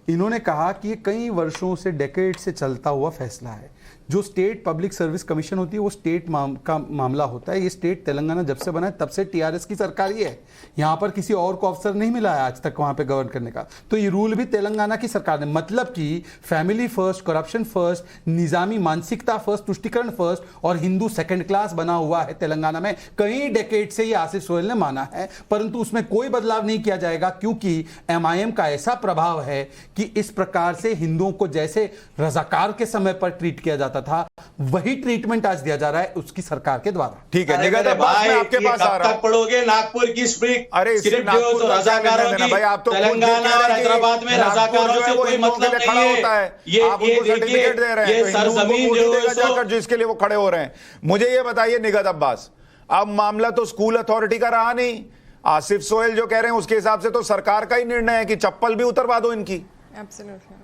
इन्होंने कहा कि ये कई वर्षों से डेकेड से चलता हुआ फैसला है। जो स्टेट पब्लिक सर्विस कमीशन होती है वो स्टेट का मामला होता है। ये स्टेट तेलंगाना जब से बना है तब से टीआरएस की सरकार ही है। यहाँ पर किसी और को अफसर नहीं मिला है आज तक वहां पे गवर्न करने का। तो ये रूल भी तेलंगाना की सरकार ने, मतलब कि family first, corruption first, Nizami मानसिकता फर्स्ट, तुष्टिकरण फर्स्ट और हिंदू सेकंड क्लास बना हुआ है तेलंगाना में। कई डेकेड से ये आसिफ सोहेल ने माना है, परंतु उसमें कोई बदलाव नहीं किया जाएगा क्योंकि एमआईएम का ऐसा प्रभाव है कि इस प्रकार से हिंदुओं को जैसे रजाकार के समय पर ट्रीट किया जाता था, वही ट्रीटमेंट आज दिया जा रहा है उसकी सरकार के द्वारा। ठीक है, निगत अब्बास मैं आपके पास आ रहा हूं। पढ़ोगे नागपुर की स्प्रिट। अरे नागपुर रजाकारों की, भाई आप तो तेलंगाना और हैदराबाद में रजाकारों से कोई मतलब नहीं है। ये सर्टिफिकेट दे रहे हैं, सरजमीन जाकर जिसके लिए वो खड़े हो रहे हैं। मुझे ये बताइए निगत अब्बास, अब मामला तो स्कूल अथॉरिटी का रहा नहीं। आसिफ सोहेल जो कह रहे हैं उसके हिसाब से तो सरकार का ही निर्णय है कि चप्पल भी उतरवा दो इनकी। एब्सोल्युटली।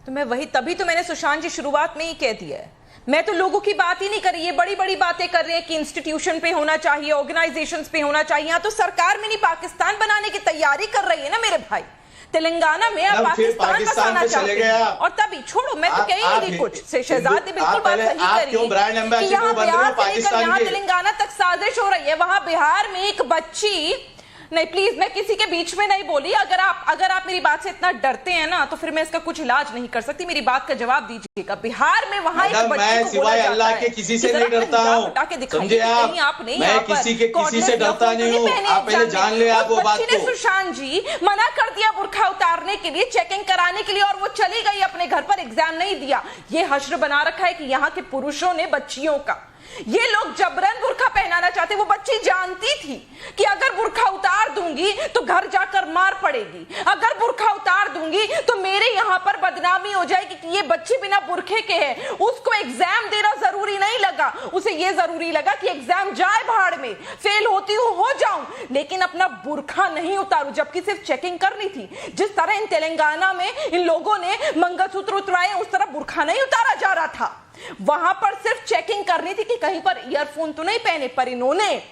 तो मैं वही, तभी तो मैंने सुशांत जी शुरुआत में ही कह दिया है, मैं तो लोगों की बात ही नहीं कर रही। ये बड़ी बड़ी बातें कर रहे हैं कि इंस्टीट्यूशन पे होना चाहिए, ऑर्गेनाइजेशंस पे होना चाहिए। यहाँ तो सरकार में नहीं, पाकिस्तान बनाने की तैयारी कर रही है ना मेरे भाई। तेलंगाना में आप पाकिस्तान बसाना चाहते हैं और तभी छोड़ो, मैं तो कह ही नहीं कुछ। शहजाद ने बिल्कुल बात सही करी कि यहाँ बिहार से लेकर यहाँ तेलंगाना तक साजिश हो रही है। वहां बिहार में एक बच्ची, नहीं प्लीज मैं किसी के बीच में नहीं बोली। अगर आप मेरी बात से इतना डरते हैं ना तो फिर मैं इसका कुछ इलाज नहीं कर सकती। मेरी बात का जवाब दीजिएगा। बिहार में वहां एक बच्ची को सिवाय अल्लाह के किसी से नहीं डरता हूं, समझे आप? मैं किसी से डरता नहीं हूं। आप पहले जान ले आप वो बात को। सुशांत जी मना कर दिया बुर्खा उतारने के लिए, चेकिंग कराने के लिए, और वो चली गई अपने घर पर, एग्जाम नहीं दिया। ये हश्र बना रखा है कि यहाँ के पुरुषों ने बच्चियों का, ये लोग जबरन बुर्खा पहनाना चाहते। वो बच्ची जानती थी कि अगर बुर्खा उतार दूंगी तो घर जाकर मार पड़ेगी, अगर बुर्खा उतार दूंगी तो मेरे यहां पर बदनामी हो जाएगी कि ये बच्ची बिना बुरखे के है, उसको एग्जाम देना जरूरी नहीं लगा, उसे ये जरूरी लगा कि एग्जाम जाए भाड़ में, फेल होती हूं हो जाऊं लेकिन अपना बुरखा नहीं उतारूं, जबकि सिर्फ चेकिंग करनी थी। जिस तरह इन तेलंगाना में इन लोगों ने मंगलसूत्र उतराए उस तरह बुरखा नहीं उतारा जा रहा था, वहां पर सिर्फ चेकिंग करनी थी कि कहीं पर ईयरफोन तो नहीं पहने, पर इन्होंने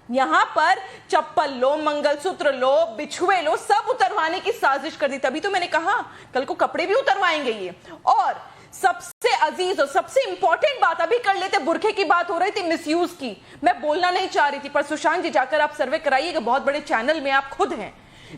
यहां पर चप्पल लो, मंगलसूत्र लो, बिछुए लो, सब उतरवाने की साजिश कर दी। तभी तो मैंने कहा कल को कपड़े भी उतरवाएंगे ये। और सबसे अजीज और सबसे इंपॉर्टेंट बात अभी कर लेते, बुरखे की बात हो रही थी, मिसयूज की, मैं बोलना नहीं चाह रही थी, पर सुशांत जी जाकर आप सर्वे कराइएगा, बहुत बड़े चैनल में आप खुद हैं।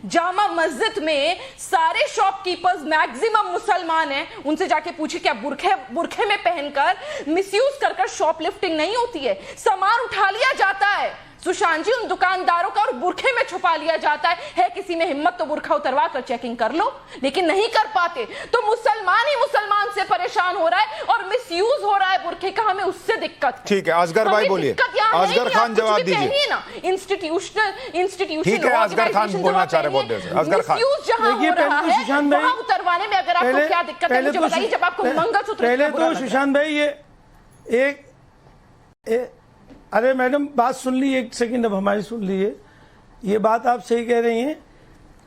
जामा मस्जिद में सारे शॉपकीपर्स मैक्सिमम मुसलमान हैं, उनसे जाके पूछिए क्या बुरखे में पहनकर मिसयूज कर शॉपलिफ्टिंग नहीं होती है, सामान उठा लिया जाता है सुशांत जी उन दुकानदारों का और बुरखे में छुपा लिया जाता है किसी में हिम्मत तो बुरखा उतरवा कर चेकिंग कर लो, लेकिन नहीं कर पाते, तो मुसलमान ही मुसलमान से परेशान हो रहा है और मिसयूज हो रहा है बुरखे का, हमें उससे दिक्कत है। ठीक है, असगर भाई बोलिए, असगर खान जवाब दीजिए ना। इंस्टीट्यूशन ठीक है, असगर खान बोलना चाह रहे बहुत देर से, असगर खान जहां हो रहा है वहां उतरवाने में अगर आपको क्या दिक्कत है मुझे बताइए, जब आपको मंगलसूत्र पहले तो सुशांत भाई ये एक अरे मैडम बात सुन ली, एक सेकंड अब हमारी सुन लीजिए। ये बात आप सही कह रही हैं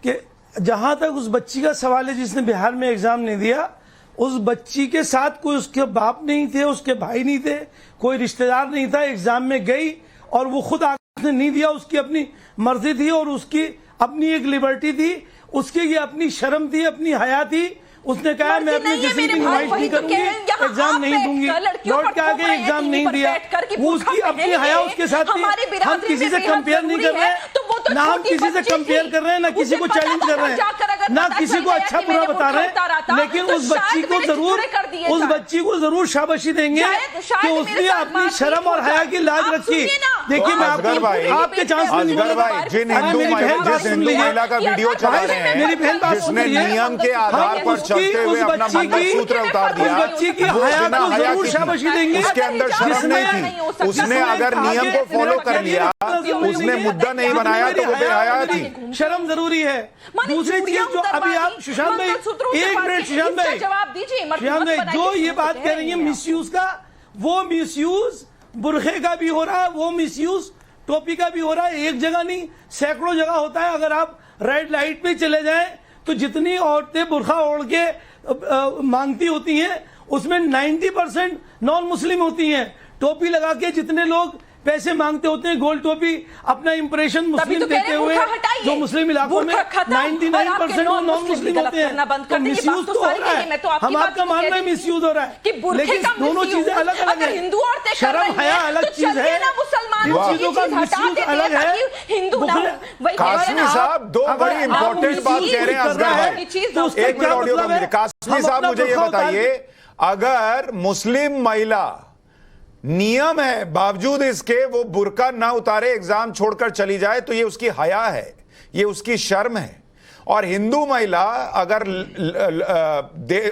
कि जहां तक उस बच्ची का सवाल है जिसने बिहार में एग्जाम नहीं दिया, उस बच्ची के साथ कोई उसके बाप नहीं थे, उसके भाई नहीं थे, कोई रिश्तेदार नहीं था, एग्जाम में गई और वो खुद आगे नहीं दिया, उसकी अपनी मर्जी थी और उसकी अपनी एक लिबर्टी थी, उसकी ये अपनी शर्म थी, अपनी हया थी। उसने कहा मैं अपने जिस्म की नुमाइश नहीं करूंगी, एग्जाम नहीं दूंगी, लौट के आगे एग्जाम नहीं दिया, वो उसकी अपनी हया उसके साथ थी। हम किसी से कंपेयर नहीं कर रहे हैं, ना हम किसी से कंपेयर कर रहे हैं, ना किसी को चैलेंज कर रहे हैं, ना किसी को अच्छा बुरा बता रहे हैं, लेकिन उस बच्ची को जरूर शाबाशी देंगे कि उसने अपनी शर्म और हया की लाज रखी। देखिए मैं आपके चांस जिन हिंदू महिला का वीडियो चला रहे हैं, मेरी बहन जिसने नियम के आधार पर चलते हुए अपना मंगलसूत्र उतार दिया, बच्ची की हया को जरूर शाबाशी देंगे, उसके अंदर शर्म नहीं थी, उसने अगर नियम को फॉलो कर लिया, उसने मुद्दा नहीं बनाया तो वो बेहया थी। शर्म जरूरी है। दूसरी चीज जो अभी आप सुशांत भाई, एक मिनट सुशांत भाई, सुशांत भाई जो ये बात कह रही है मिसयूज का, वो मिसयूज बुरखे का भी हो रहा है, वो मिसयूज टोपी का भी हो रहा है, एक जगह नहीं सैकड़ों जगह होता है। अगर आप रेड लाइट पे चले जाएं तो जितनी औरतें बुरखा ओढ़ के मांगती होती हैं उसमें 90% नॉन मुस्लिम होती हैं। टोपी लगा के जितने लोग पैसे मांगते होते हैं, गोल्ड टोपी, अपना इंप्रेशन मुस्लिम तो देते हुए, जो मुस्लिम इलाकों में 99% नॉन मुस्लिम होते हैं, तो मिसयूज तो हो रहा है। हम आपका मानना है मिसयूज हो रहा है, लेकिन दोनों चीजें अलग अलग है। शर्म हया अलग चीज है, इन चीजों का मिसयूज अलग है। कासमी साहब दो बड़ी इंपॉर्टेंट बात कह रहे हैं असगर भाई, एक मिनट ऑडियो को मिले। कासमी साहब मुझे ये बताइए, अगर मुस्लिम महिला नियम है बावजूद इसके वो बुर्का ना उतारे एग्जाम छोड़कर चली जाए तो ये उसकी हया है, ये उसकी शर्म है। और हिंदू महिला अगर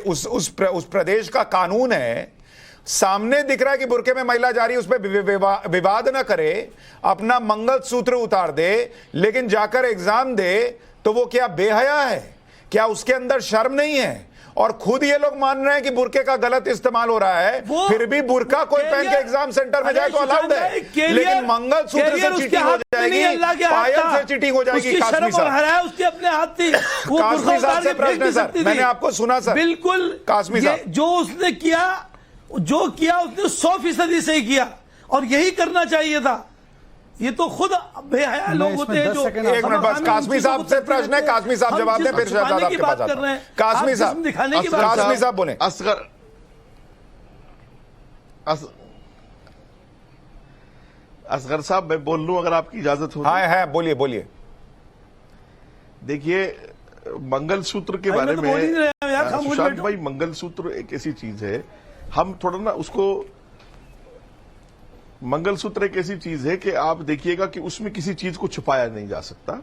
उस प्रदेश का कानून है, सामने दिख रहा है कि बुरके में महिला जा रही है, उस पर विवाद ना करे, अपना मंगलसूत्र उतार दे, लेकिन जाकर एग्जाम दे, तो वो क्या बेहया है? क्या उसके अंदर शर्म नहीं है? और खुद ये लोग मान रहे हैं कि बुरके का गलत इस्तेमाल हो रहा है, फिर भी बुरका कोई पहन के एग्जाम सेंटर में जाए तो अलाउड है, लेकिन मंगलसूत्र से चीटिंग हो जाएगी, पायल से चीटिंग हो जाएगी। कासमी साहब, उसके अपने हाथ थी। कासमी साहब से प्रश्न है सर, मैंने आपको सुना सर। बिल्कुल कासमी साहब, जो उसने किया, जो किया उसने 100% सही किया और यही करना चाहिए था। ये तो खुद बेहया लोग होते हैं जो। एक मिनट बस, कासमी साहब से प्रश्न है, कासमी साहब जवाब दें, फिर शहजाद आपके पास आता है। कासमी साहब, कासमी साहब बोले। असगर साहब मैं बोल लूं अगर आपकी इजाजत हो? हाँ है, बोलिए बोलिए। देखिए मंगलसूत्र के बारे में सुशांत भाई, मंगलसूत्र एक ऐसी चीज है, हम थोड़ा ना उसको, मंगलसूत्र एक ऐसी चीज है कि आप देखिएगा कि उसमें किसी चीज को छुपाया नहीं जा सकता,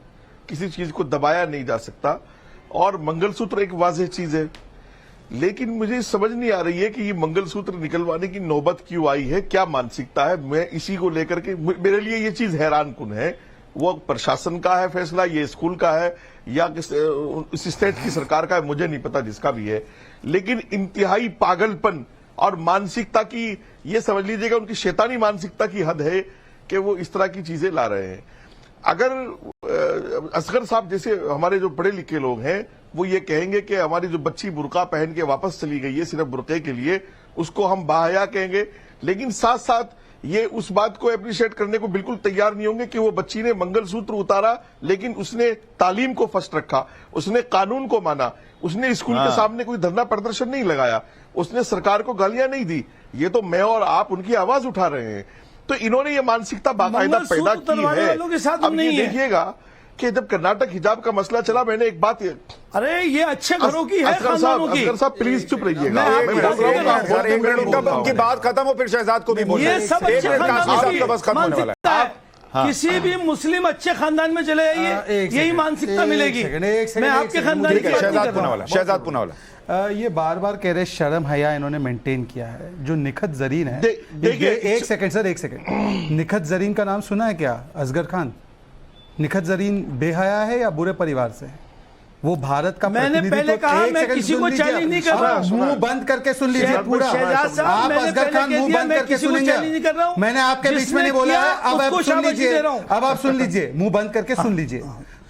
किसी चीज को दबाया नहीं जा सकता, और मंगलसूत्र एक वाज़ेह चीज है। लेकिन मुझे समझ नहीं आ रही है कि ये मंगलसूत्र निकलवाने की नौबत क्यों आई है, क्या मानसिकता है। मैं इसी को लेकर के, मेरे लिए ये चीज हैरान कुन है वो प्रशासन का है फैसला, ये स्कूल का है या इस स्टेट की सरकार का है, मुझे नहीं पता, जिसका भी है। लेकिन इंतहाई पागलपन और मानसिकता की, ये समझ लीजिएगा उनकी शैतानी मानसिकता की हद है कि वो इस तरह की चीजें ला रहे हैं। अगर असगर साहब जैसे हमारे जो पढ़े लिखे लोग हैं वो ये कहेंगे कि हमारी जो बच्ची बुर्का पहन के वापस चली गई है सिर्फ बुर्के के लिए, उसको हम बाहया कहेंगे। लेकिन साथ साथ ये उस बात को अप्रिशिएट करने को बिल्कुल तैयार नहीं होंगे कि वो बच्ची ने मंगलसूत्र उतारा लेकिन उसने तालीम को फर्स्ट रखा, उसने कानून को माना, उसने स्कूल के सामने कोई धरना प्रदर्शन नहीं लगाया, उसने सरकार को गालियां नहीं दी। ये तो मैं और आप उनकी आवाज उठा रहे हैं। तो इन्होंने ये मानसिकता बाकायदा पैदा की है। अब ये देखिएगा कि जब कर्नाटक हिजाब का मसला चला, मैंने एक बात, अरे ये अच्छे घरों की है, खानदानों की। असगर साहब प्लीज चुप रहिएगा। उनकी बात खत्म हो फिर शहजाद को भी बोलिए। ये सब अच्छे खानदानों की बस खत्म होने वाला है। मानसिकता है। किसी भी मुस्लिम अच्छे खानदान में चले जाइए, यही मानसिकता मिलेगी। मैं आपके खानदान की शहजाद पूनावाला, शहजाद पूनावाला, ये बार बार कह रहे शर्म हया इन्होंने मेंटेन किया है। जो निखत जरीन है, देखिए एक सेकंड सर, एक सेकंड, निखत जरीन का नाम सुना है क्या असगर खान? निखत जरीन बेहया है या बुरे परिवार से? वो भारत का मैंने पहले कहा मैं किसी को चैलेंज नहीं कर रहा। मुंह बंद करके सुन लीजिए पूरा। आप असगर खान मुंह बंद करके सुनेंगे। मैंने आपके बीच में नहीं बोला है। अब आप सुन लीजिए, अब आप सुन लीजिए, मुंह बंद करके सुन लीजिए।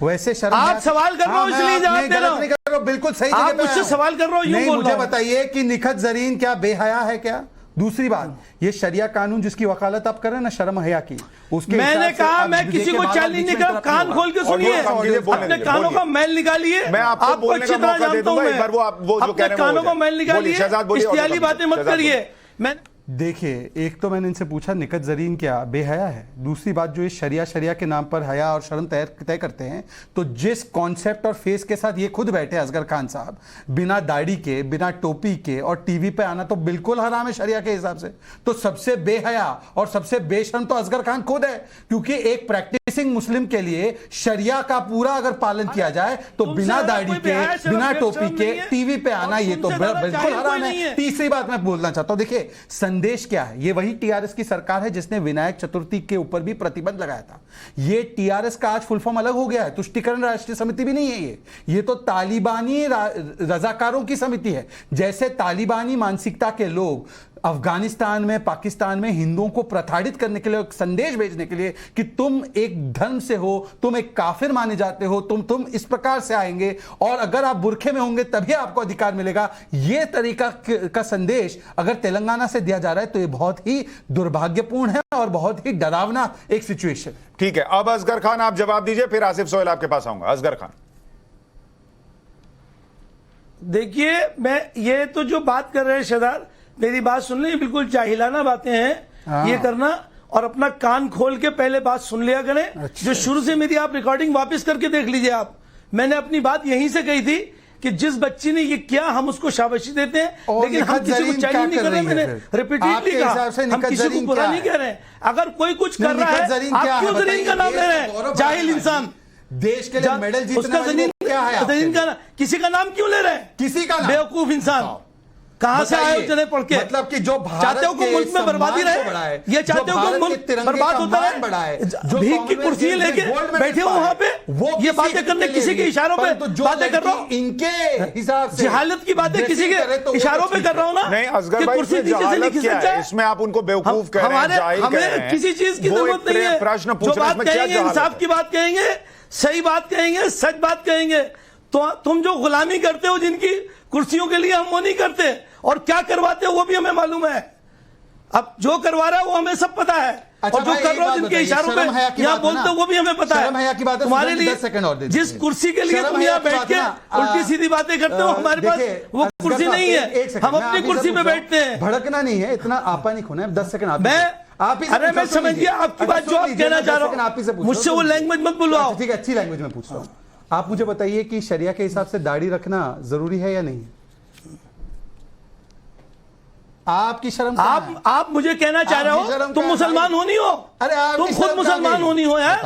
वैसे शर्म, आप सवाल कर रहे हो इसलिए जवाब दे रहा हूं। बिल्कुल सही आप मुझसे सवाल कर रहे हो, यूं बोल रहा हूं। मुझे बताइए कि निखत जरीन क्या बेहया है क्या? दूसरी बात, ये शरिया कानून जिसकी वकालत आप कर रहे हैं ना, शर्म हया की, उसके मैंने कहा मैं किसी को चैलेंज नहीं कर, कान खोल के सुनिए, अपने कानों का मैल निकालिए। मैं आपको अच्छी तरह जानता हूं, अपने कानों का मैल निकालिए, इस्तेयाली बातें मत करिए। मैं देखिए, एक तो मैंने इनसे पूछा निकत जरीन क्या बेहया है, दूसरी बात जो ये शरिया के नाम पर हया और शर्म तय करते हैं, तो जिस कॉन्सेप्ट और फेस के साथ ये खुद बैठे असगर खान साहब, बिना दाढ़ी के, बिना टोपी के, और टीवी पे आना तो बिल्कुल हराम है शरिया के हिसाब से। तो सबसे बेहया और सबसे बेशर्म तो असगर खान खुद है, क्योंकि एक प्रैक्टिसिंग मुस्लिम के लिए शरिया का पूरा अगर पालन किया जाए तो बिना दाढ़ी के, बिना टोपी के टीवी पे आना ये तो बिल्कुल हराम है। तीसरी बात मैं बोलना चाहता हूं, देखिए संदेश क्या है, ये वही टीआरएस की सरकार है जिसने विनायक चतुर्थी के ऊपर भी प्रतिबंध लगाया था। ये टीआरएस का आज फुल फॉर्म अलग हो गया है, तुष्टिकरण राष्ट्रीय समिति भी नहीं है ये तो तालिबानी रजाकारों की समिति है। जैसे तालिबानी मानसिकता के लोग अफगानिस्तान में, पाकिस्तान में हिंदुओं को प्रताड़ित करने के लिए, एक संदेश भेजने के लिए कि तुम एक धर्म से हो, तुम एक काफिर माने जाते हो, तुम इस प्रकार से आएंगे और अगर आप बुरखे में होंगे तभी आपको अधिकार मिलेगा, ये तरीका का संदेश अगर तेलंगाना से दिया जा रहा है तो ये बहुत ही दुर्भाग्यपूर्ण है और बहुत ही डरावना एक सिचुएशन। ठीक है, अब असगर खान आप जवाब दीजिए, फिर आसिफ सोहेल आपके पास आऊंगा। असगर खान, देखिए, मैं ये तो जो बात कर रहे हैं शहजाद, मेरी बात सुन ली, बिल्कुल जाहिलाना बातें हैं ये करना, और अपना कान खोल के पहले बात सुन लिया करें। अच्छा। जो शुरू से मेरी आप रिकॉर्डिंग वापस करके देख लीजिए आप, मैंने अपनी बात यहीं से कही थी कि जिस बच्ची ने ये किया हम उसको शाबाशी देते हैं, लेकिन हम किसी को चैलेंज नहीं कर रहे। मैंने रिपीटेडली कहा हम किसी को बुरा नहीं कह रहे हैं। अगर कोई कुछ कर रहा है, आप क्यों जरीन का नाम ले रहे हैं? जाहिल इंसान, देश के लिए मेडल जीतने वाली क्या है? जरीन का किसी का नाम क्यों ले रहे हैं? किसी का नाम? बेवकूफ इंसान, कहां से आए चले पढ़ के? मतलब कि जो चाहते हो को मुल्क में बर्बादी रहे, ये चाहते हो को मुल्क बर्बाद होता है, भीख की कुर्सी लेके बैठे हो वहां पे, ये बातें करने किसी के इशारों पे बातें कर रहा हूं, इनके हिसाब से जहालत की बातें किसी के इशारों पे कर रहा हूं ना। नहीं असगर भाई, कुर्सी नीचे से लिखी क्या है इसमें? आप उनको बेवकूफ कह रहे हैं, जाहिल कह रहे हैं, किसी चीज की जरूरत नहीं है। प्रश्न जो बात कहेंगे इंसाफ की बात कहेंगे, सही बात कहेंगे, सच बात कहेंगे। तो तुम जो गुलामी करते हो जिनकी कुर्सियों के लिए, हम वो नहीं करते, और क्या करवाते हो वो भी हमें मालूम है। अब जो करवा रहा है वो हमें सब पता है, और जो कर रहा हो जिनके इशारों पे यहाँ बोलते हो वो भी हमें पता है। तुम्हारे लिए जिस कुर्सी के लिए तुम यहाँ बैठ के उल्टी सीधी बातें करते हो, हमारे पास वो कुर्सी नहीं है, हम अपनी कुर्सी पे बैठते हैं। भड़कना नहीं है, इतना आपा नहीं खोना है। 10 सेकंड आप अरे मैं समझ गया आपकी बात, जो आप कहना चाह रहा हूँ, मुझसे वो लैंग्वेज मत बुलवाओ। ठीक है, अच्छी लैंग्वेज में पूछता हूँ। आप मुझे बताइए कि शरिया के हिसाब से दाढ़ी रखना जरूरी है या नहीं? आपकी शर्म आप मुझे कहना चाह रहे हो तुम मुसलमान हो नहीं हो? अरे तुम खुद मुसलमान हो नहीं हो यार?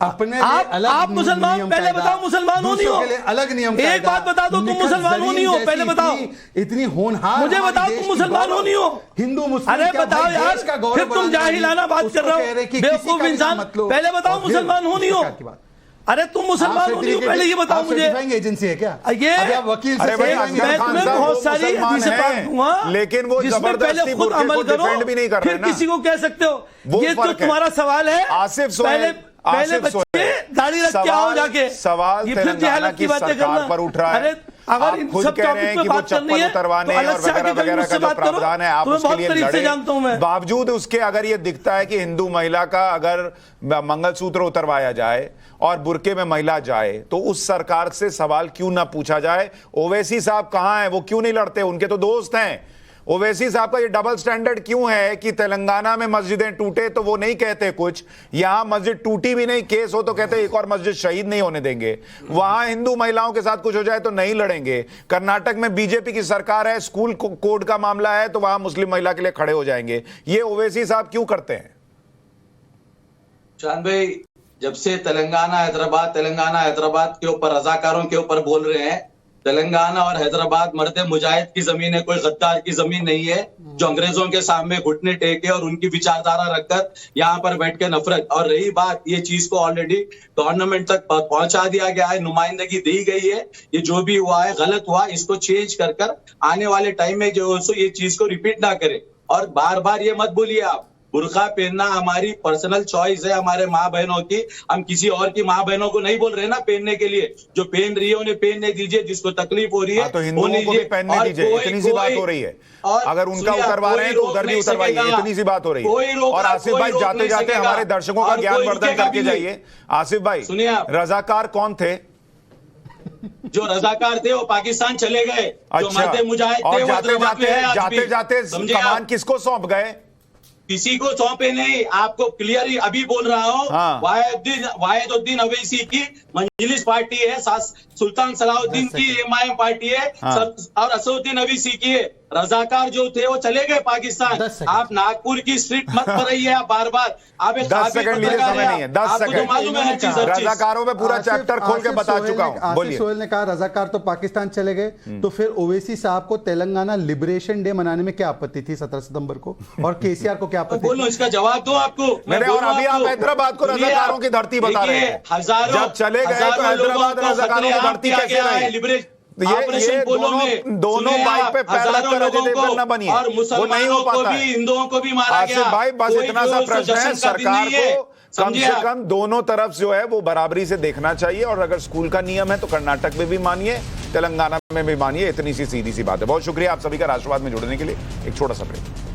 अपने लिए अलग आप मुसलमान, नियम पहले कायदा, बताओ मुसलमान हो नहीं दूसरों हो? के लिए अलग नियम एक कायदा। बात बता दो, तुम निखत मुसलमान हो नहीं हो? जरीन पहले जैसी बताओ। इतनी होनहार मुझे हमारे बताओ, देश तुम की मुसलमान हो गौरव, नहीं हो? हिंदू मुस्लिम अरे क्या बताओ भाई यार, देश का गौरव फिर तुम बढ़ाने जाहिलाना वाली, बात उसको कर रहे कह रहे हो, कि किसी बेवकूफ का भी इंसान। नाम मत लो। पहले बताओ और फिर मुसलमान हो नहीं हो? सरकार की बात। अरे तुम मुसलमान हो नहीं हो, पहले ये बताओ मुझे। एजेंसी है क्या? ये अभी आप वकील से अरे भाई, certifying असगर मैं agency- खान तुम्हें साहब, बहुत वो सारी मुसलमान हदीसें हैं, पढ़ दूंगा, लेकिन वो जिसमें जबरदस्ती पहले खुद बुरखे अमल को करो, डिफेंड भी नहीं कर रहे फिर ना। किसी को कह सकते हो। वो ये तो फर्क है। तुम्हारा सवाल है। आसिफ सोहेल, पहले आसिफ बच्चे सोहेल, दाढ़ी रख के आओ जाके। सवाल ये फिर तेलंगाना जहालत की बातें सरकार करना। पर उठ रहा है। अरे अगर आप इन खुद सब कह रहे टॉपिक हैं पे कि वो बात करनी चप्पल है उतरवाने तो अलग और से आके वगैरह कभी वगैरह का मुझसे जो बात करो। प्रावधान है, आप तुम्हें उसके बहुत लिए करीब से लड़े। जानता हूं मैं। बावजूद उसके अगर ये दिखता है कि हिंदू महिला का अगर मंगलसूत्र उतरवाया जाए और बुरके में महिला जाए तो उस सरकार से सवाल क्यों ना पूछा जाए? ओवैसी साहब कहां हैं? वो क्यों नहीं लड़ते? उनके तो दोस्त हैं। ओवैसी साहब का ये डबल स्टैंडर्ड क्यों है कि तेलंगाना में मस्जिदें टूटे तो वो नहीं कहते कुछ, यहां मस्जिद टूटी भी नहीं, केस हो तो कहते एक और मस्जिद शहीद नहीं होने देंगे, वहां हिंदू महिलाओं के साथ कुछ हो जाए तो नहीं लड़ेंगे, कर्नाटक में बीजेपी की सरकार है, स्कूल कोड का मामला है तो वहां मुस्लिम महिला के लिए खड़े हो जाएंगे। ये ओवैसी साहब क्यों करते हैं? चांद भाई, जब से तेलंगाना हैदराबाद के ऊपर रजाकारों के ऊपर बोल रहे हैं, तेलंगाना और हैदराबाद मर्दे मुजाहिद की जमीन है, कोई गद्दार की जमीन नहीं है जो अंग्रेजों के सामने घुटने टेके और उनकी विचारधारा रखकर यहाँ पर बैठ के नफरत। और रही बात, ये चीज को ऑलरेडी गवर्नमेंट तक पहुंचा दिया गया है, नुमाइंदगी दी गई है। ये जो भी हुआ है गलत हुआ, इसको चेंज कर आने वाले टाइम में जो ये चीज को रिपीट ना करे। और बार बार ये मत बोलिए आप, बुर्का पहनना हमारी पर्सनल चॉइस है, हमारे माँ बहनों की। हम किसी और की माँ बहनों को नहीं बोल रहे ना पहनने के लिए। जो पहन रही है उन्हें पहनने दीजिए, जिसको तकलीफ हो रही है तो हिंदुओं को भी पहनने दीजिए, इतनी सी बात हो रही है। अगर उनका उतरवा रहे हैं तो उधर भी उतरवाइए, इतनी सी बात हो रही है। और आसिफ भाई, जाते जाते हमारे दर्शकों का ज्ञानवर्धन करके जाइए। आसिफ भाई, सुनिए आप, रजाकार कौन थे? जो रजाकार थे वो पाकिस्तान चले गए। जो अच्छा, मर्दे मुजाहिद थे और वो हैदराबाद में है आज भी। जाते जाते समझे कमान आप? किसको सौंप गए? किसी को सौंपे नहीं, आपको क्लियर ही अभी बोल रहा हूँ। हाँ। वाहिदुद्दीन अवैसी की मंजलिस पार्टी है, सुल्तान सलाहुद्दीन की एमआईएम पार्टी है, हाँ। और असदुद्दीन अवैसी की है। रजाकार जो थे वो चले गए पाकिस्तान। 10 सेकंड। आप नागपुर की स्ट्रीट मत पर रहिए आप बार बार। आप 10 सेकंड लिए समय नहीं है, 10 आपको तो सेकंड। मालूम है हर चीज, हर चीज। रजाकारों में पूरा आसिफ- चैप्टर खोल के आसिफ बता सोहेल चुका ने- हूं, आसिफ बोलिए। सोहेल ने कहा रजाकार तो पाकिस्तान चले गए, तो फिर ओवैसी साहब को तेलंगाना लिबरेशन डे मनाने में क्या आपत्ति थी 17 सितंबर को, और केसीआर को क्या आपत्ति बोलो, थी? इसका जवाब दो आपको। मैं मेरे और बोलूं अभी आप आपको। हैदराबाद को सुनिए रजाकारों आप, की धरती बता रहे देखिए, हैं। हजारों जब चले गए तो हजारों हैदराबाद लोगों को रजाकारों की खतरे धरती आप कैसे किया गया है, रही? लिबरेशन ये ऑपरेशन पोलो में। दोनों सुनिए बाइक आप, पे पैर हजारों रखकर अजय लोगों देवगन को न बनिए, और वो नहीं हो मुसलमानों को पाता भी, है। हिंदुओं को भी मारा गया। आसिफ भाई, बस कोई इतना सा जो उसको प्रश्न है, जश्न का दिन सरकार नहीं है। को कम समझिए से आप। कम दोनों तरफ जो है वो बराबरी से देखना चाहिए। और अगर स्कूल का नियम है तो कर्नाटक में भी मानिए, तेलंगाना में भी मानिए, इतनी सी सीधी सी बात है। बहुत शुक्रिया आप सभी का राष्ट्रवाद में जुड़ने के लिए। एक छोटा सा ब्रेक।